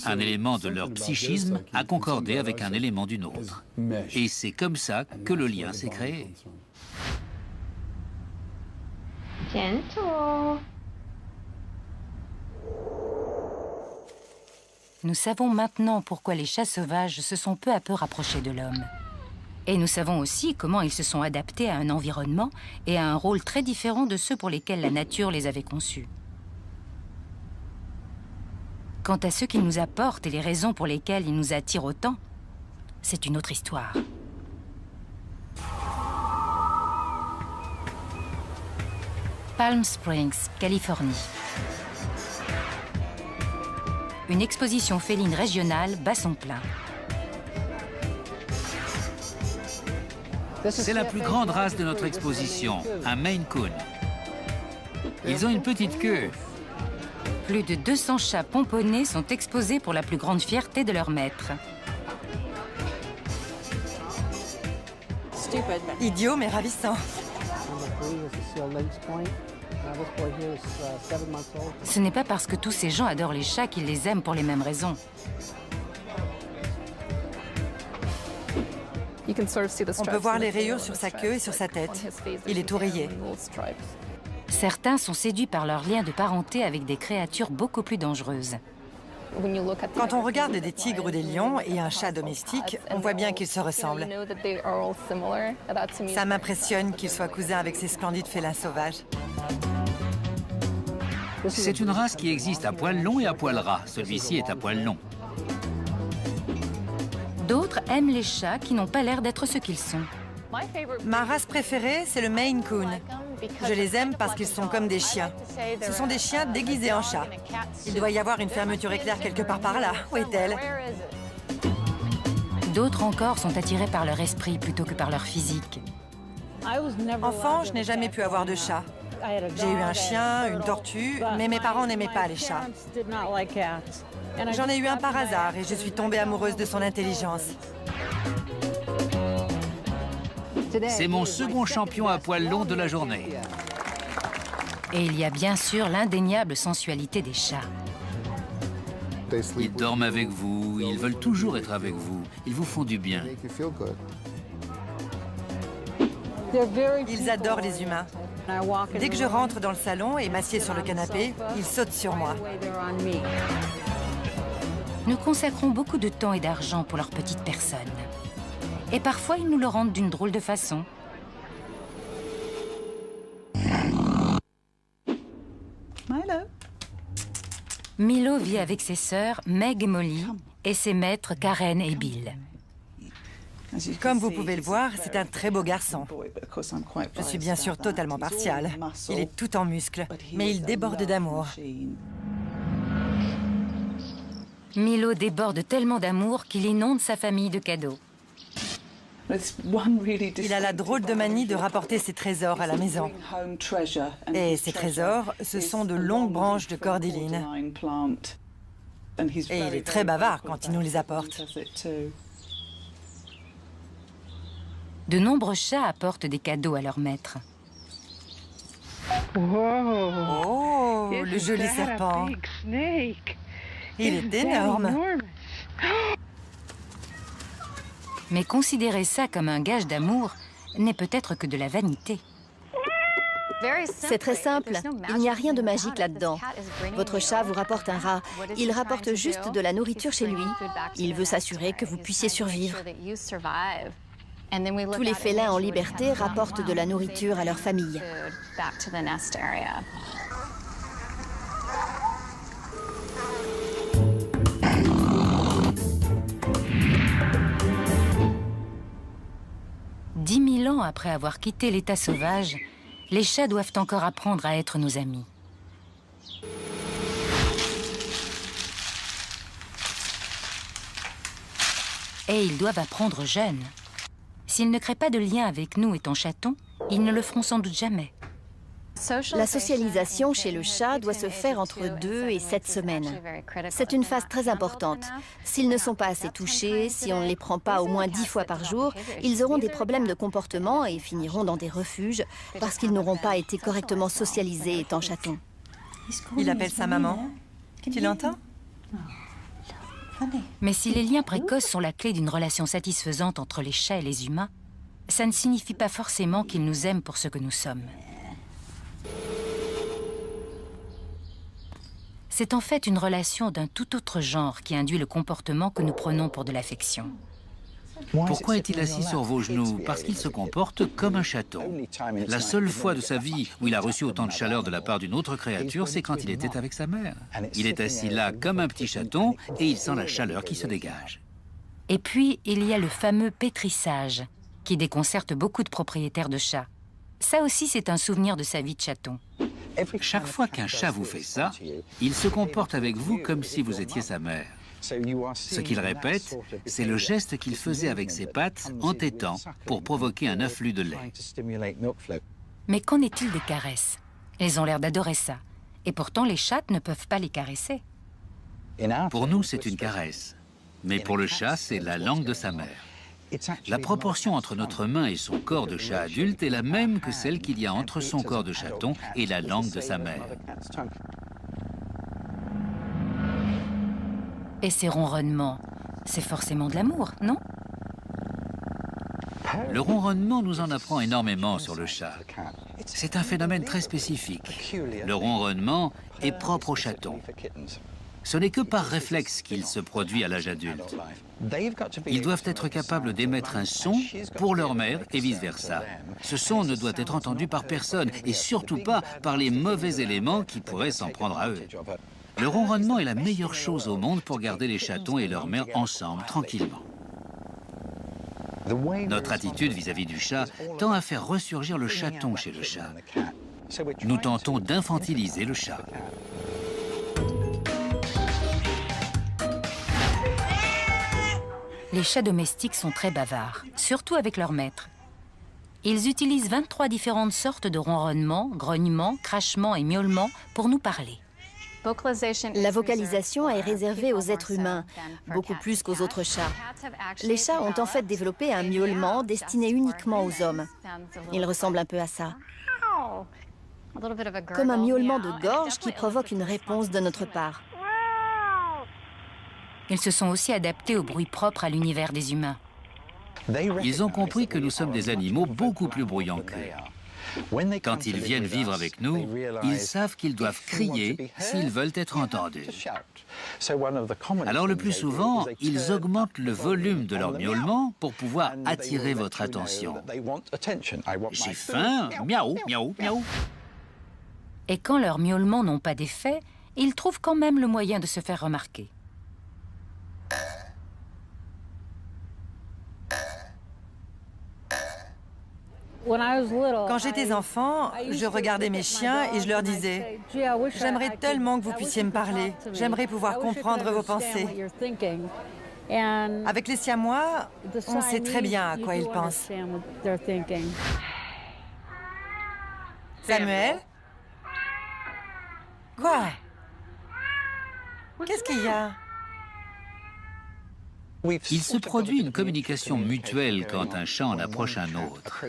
Un élément de leur psychisme a concordé avec un élément du nôtre. Et c'est comme ça que le lien s'est créé. Nous savons maintenant pourquoi les chats sauvages se sont peu à peu rapprochés de l'homme. Et nous savons aussi comment ils se sont adaptés à un environnement et à un rôle très différent de ceux pour lesquels la nature les avait conçus. Quant à ceux qu'ils nous apportent et les raisons pour lesquelles ils nous attirent autant, c'est une autre histoire. Palm Springs, Californie. Une exposition féline régionale bat son plein. C'est la plus grande race de notre exposition, un Maine Coon. Ils ont une petite queue. Plus de 200 chats pomponnés sont exposés pour la plus grande fierté de leur maître. Idiot mais ravissant. Ce n'est pas parce que tous ces gens adorent les chats qu'ils les aiment pour les mêmes raisons. On peut voir les rayures sur sa queue et sur sa tête. Il est tout rayé. Certains sont séduits par leur lien de parenté avec des créatures beaucoup plus dangereuses. Quand on regarde des tigres ou des lions et un chat domestique, on voit bien qu'ils se ressemblent. Ça m'impressionne qu'ils soient cousins avec ces splendides félins sauvages. C'est une race qui existe à poil long et à poil ras. Celui-ci est à poil long. D'autres aiment les chats qui n'ont pas l'air d'être ce qu'ils sont. Ma race préférée, c'est le Maine Coon. Je les aime parce qu'ils sont comme des chiens. Ce sont des chiens déguisés en chats. Il doit y avoir une fermeture éclair quelque part par là. Où est-elle? D'autres encore sont attirés par leur esprit plutôt que par leur physique. Enfant, je n'ai jamais pu avoir de chat. J'ai eu un chien, une tortue, mais mes parents n'aimaient pas les chats. J'en ai eu un par hasard et je suis tombée amoureuse de son intelligence. C'est mon second champion à poil long de la journée. Et il y a bien sûr l'indéniable sensualité des chats. Ils dorment avec vous, ils veulent toujours être avec vous. Ils vous font du bien. Ils adorent les humains. Dès que je rentre dans le salon et m'assieds sur le canapé, ils sautent sur moi. Nous consacrons beaucoup de temps et d'argent pour leur petite personne. Et parfois, ils nous le rendent d'une drôle de façon. Milo vit avec ses sœurs, Meg et Molly, et ses maîtres, Karen et Bill. Comme vous pouvez le voir, c'est un très beau garçon. Je suis bien sûr totalement partiale. Il est tout en muscles, mais il déborde d'amour. Milo déborde tellement d'amour qu'il inonde sa famille de cadeaux. Il a la drôle de manie de rapporter ses trésors à la maison. Et ces trésors, ce sont de longues branches de cordyline. Et il est très bavard quand il nous les apporte. De nombreux chats apportent des cadeaux à leur maître. Oh, le joli serpent. Il est énorme. Mais considérer ça comme un gage d'amour n'est peut-être que de la vanité. C'est très simple. Il n'y a rien de magique là-dedans. Votre chat vous rapporte un rat. Il rapporte juste de la nourriture chez lui. Il veut s'assurer que vous puissiez survivre. Tous les félins en liberté rapportent de la nourriture à leur famille. Dix 10 000 ans après avoir quitté l'état sauvage, les chats doivent encore apprendre à être nos amis. Et ils doivent apprendre jeunes. S'ils ne créent pas de lien avec nous étant chatons, ils ne le feront sans doute jamais. La socialisation chez le chat doit se faire entre 2 et 7 semaines. C'est une phase très importante. S'ils ne sont pas assez touchés, si on ne les prend pas au moins 10 fois par jour, ils auront des problèmes de comportement et finiront dans des refuges parce qu'ils n'auront pas été correctement socialisés étant chatons. Il appelle sa maman. Tu l'entends? Mais si les liens précoces sont la clé d'une relation satisfaisante entre les chats et les humains, ça ne signifie pas forcément qu'ils nous aiment pour ce que nous sommes. C'est en fait une relation d'un tout autre genre qui induit le comportement que nous prenons pour de l'affection. Pourquoi est-il assis sur vos genoux? Parce qu'il se comporte comme un chaton. La seule fois de sa vie où il a reçu autant de chaleur de la part d'une autre créature, c'est quand il était avec sa mère. Il est assis là comme un petit chaton et il sent la chaleur qui se dégage. Et puis, il y a le fameux pétrissage, qui déconcerte beaucoup de propriétaires de chats. Ça aussi, c'est un souvenir de sa vie de chaton. Chaque fois qu'un chat vous fait ça, il se comporte avec vous comme si vous étiez sa mère. Ce qu'il répète, c'est le geste qu'il faisait avec ses pattes en tétant pour provoquer un afflux de lait. Mais qu'en est-il des caresses? Elles ont l'air d'adorer ça. Et pourtant, les chattes ne peuvent pas les caresser. Pour nous, c'est une caresse. Mais pour le chat, c'est la langue de sa mère. La proportion entre notre main et son corps de chat adulte est la même que celle qu'il y a entre son corps de chaton et la langue de sa mère. Et ces ronronnements, c'est forcément de l'amour, non? Le ronronnement nous en apprend énormément sur le chat. C'est un phénomène très spécifique. Le ronronnement est propre au chaton. Ce n'est que par réflexe qu'il se produit à l'âge adulte. Ils doivent être capables d'émettre un son pour leur mère et vice-versa. Ce son ne doit être entendu par personne et surtout pas par les mauvais éléments qui pourraient s'en prendre à eux. Le ronronnement est la meilleure chose au monde pour garder les chatons et leur mère ensemble, tranquillement. Notre attitude vis-à-vis du chat tend à faire ressurgir le chaton chez le chat. Nous tentons d'infantiliser le chat. Les chats domestiques sont très bavards, surtout avec leur maître. Ils utilisent 23 différentes sortes de ronronnements, grognements, crachements et miaulements pour nous parler. La vocalisation est réservée aux êtres humains, beaucoup plus qu'aux autres chats. Les chats ont en fait développé un miaulement destiné uniquement aux hommes. Il ressemble un peu à ça. Comme un miaulement de gorge qui provoque une réponse de notre part. Ils se sont aussi adaptés aux bruits propres à l'univers des humains. Ils ont compris que nous sommes des animaux beaucoup plus bruyants qu'eux. Quand ils viennent vivre avec nous, ils savent qu'ils doivent crier s'ils veulent être entendus. Alors le plus souvent, ils augmentent le volume de leur miaulement pour pouvoir attirer votre attention. J'ai faim, miaou, miaou, miaou. Et quand leurs miaulements n'ont pas d'effet, ils trouvent quand même le moyen de se faire remarquer. Quand j'étais enfant, je regardais mes chiens et je leur disais « J'aimerais tellement que vous puissiez me parler. J'aimerais pouvoir comprendre vos pensées. » Avec les siamois, on sait très bien à quoi ils pensent. Samuel? Quoi? Qu'est-ce qu'il y a? Il se produit une communication mutuelle quand un chat en approche un autre.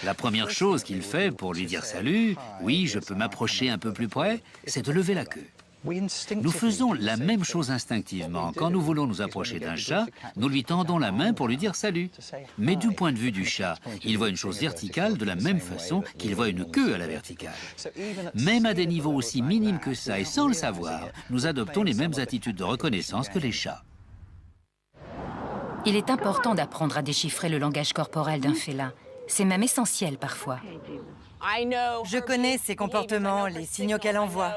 La première chose qu'il fait pour lui dire salut, oui, je peux m'approcher un peu plus près, c'est de lever la queue. Nous faisons la même chose instinctivement. Quand nous voulons nous approcher d'un chat, nous lui tendons la main pour lui dire salut. Mais du point de vue du chat, il voit une chose verticale de la même façon qu'il voit une queue à la verticale. Même à des niveaux aussi minimes que ça, et sans le savoir, nous adoptons les mêmes attitudes de reconnaissance que les chats. Il est important d'apprendre à déchiffrer le langage corporel d'un félin. C'est même essentiel parfois. Je connais ses comportements, les signaux qu'elle envoie.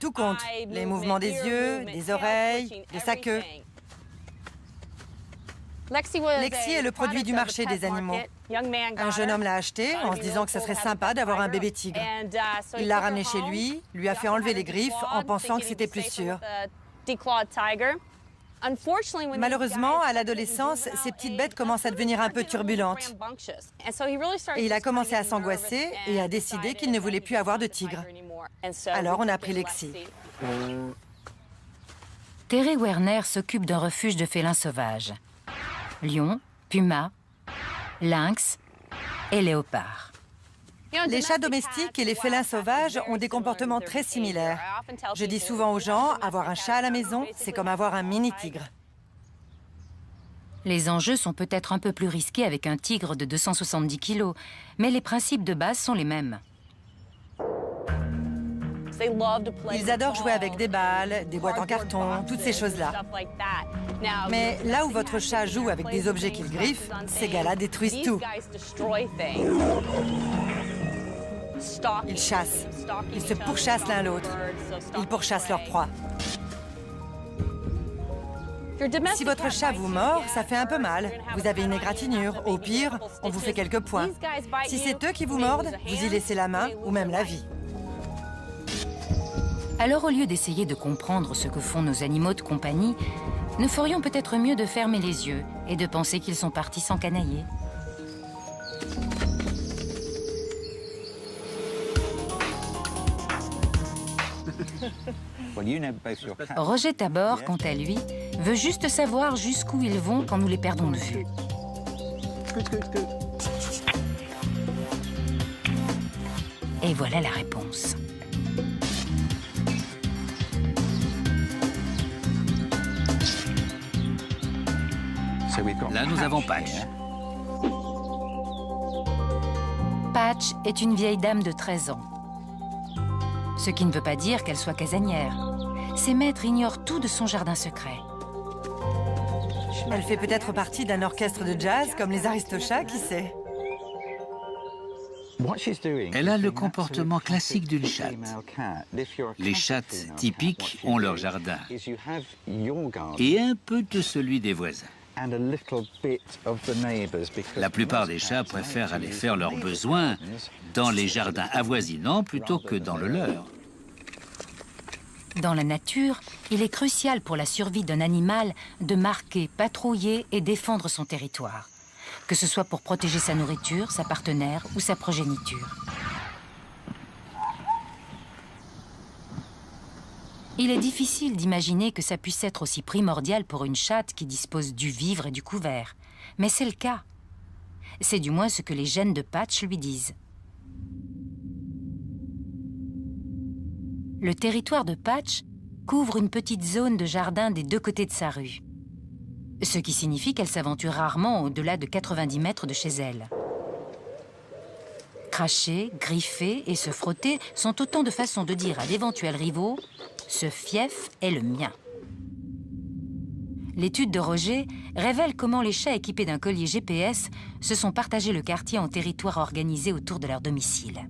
Tout compte, les mouvements des yeux, des oreilles, de sa queue. Lexi est le produit du marché des animaux. Un jeune homme l'a acheté en se disant que ce serait sympa d'avoir un bébé tigre. Il l'a ramené chez lui a fait enlever les griffes en pensant que c'était plus sûr. Malheureusement, à l'adolescence, ces petites bêtes commencent à devenir un peu turbulentes. Et il a commencé à s'angoisser et a décidé qu'il ne voulait plus avoir de tigre. Alors on a pris Lexi. Terry Werner s'occupe d'un refuge de félins sauvages. Lions, pumas, lynx et léopards. Les chats domestiques et les félins sauvages ont des comportements très similaires. Je dis souvent aux gens, avoir un chat à la maison, c'est comme avoir un mini-tigre. Les enjeux sont peut-être un peu plus risqués avec un tigre de 270 kg, mais les principes de base sont les mêmes. Ils adorent jouer avec des balles, des boîtes en carton, toutes ces choses-là. Mais là où votre chat joue avec des objets qu'il griffe, ces gars-là détruisent tout. Ils chassent. Ils se pourchassent l'un l'autre. Ils pourchassent leur proie. Si votre chat vous mord, ça fait un peu mal. Vous avez une égratignure. Au pire, on vous fait quelques points. Si c'est eux qui vous mordent, vous y laissez la main ou même la vie. Alors au lieu d'essayer de comprendre ce que font nos animaux de compagnie, nous ferions peut-être mieux de fermer les yeux et de penser qu'ils sont partis s'encanailler. Roger Tabor, quant à lui, veut juste savoir jusqu'où ils vont quand nous les perdons de vue. Et voilà la réponse. Là, nous avons Patch. Patch est une vieille dame de 13 ans. Ce qui ne veut pas dire qu'elle soit casanière. Ses maîtres ignorent tout de son jardin secret. Elle fait peut-être partie d'un orchestre de jazz comme les Aristochats, qui sait? Elle a le comportement classique d'une chatte. Les chattes typiques ont leur jardin et un peu de celui des voisins. La plupart des chats préfèrent aller faire leurs besoins dans les jardins avoisinants plutôt que dans le leur. Dans la nature, il est crucial pour la survie d'un animal de marquer, patrouiller et défendre son territoire, que ce soit pour protéger sa nourriture, sa partenaire ou sa progéniture. Il est difficile d'imaginer que ça puisse être aussi primordial pour une chatte qui dispose du vivre et du couvert. Mais c'est le cas. C'est du moins ce que les gènes de Patch lui disent. Le territoire de Patch couvre une petite zone de jardin des deux côtés de sa rue. Ce qui signifie qu'elle s'aventure rarement au-delà de 90 mètres de chez elle. Cracher, griffer et se frotter sont autant de façons de dire à d'éventuels rivaux « ce fief est le mien ». L'étude de Roger révèle comment les chats équipés d'un collier GPS se sont partagés le quartier en territoires organisés autour de leur domicile.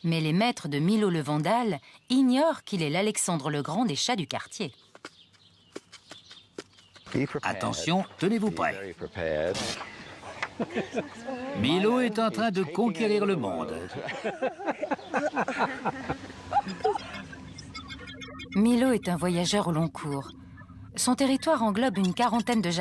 Mais les maîtres de Milo le Vandal ignorent qu'il est l'Alexandre le Grand des chats du quartier. Attention, tenez-vous prêts. Milo est en train de conquérir le monde. Milo est un voyageur au long cours. Son territoire englobe une quarantaine de jardins.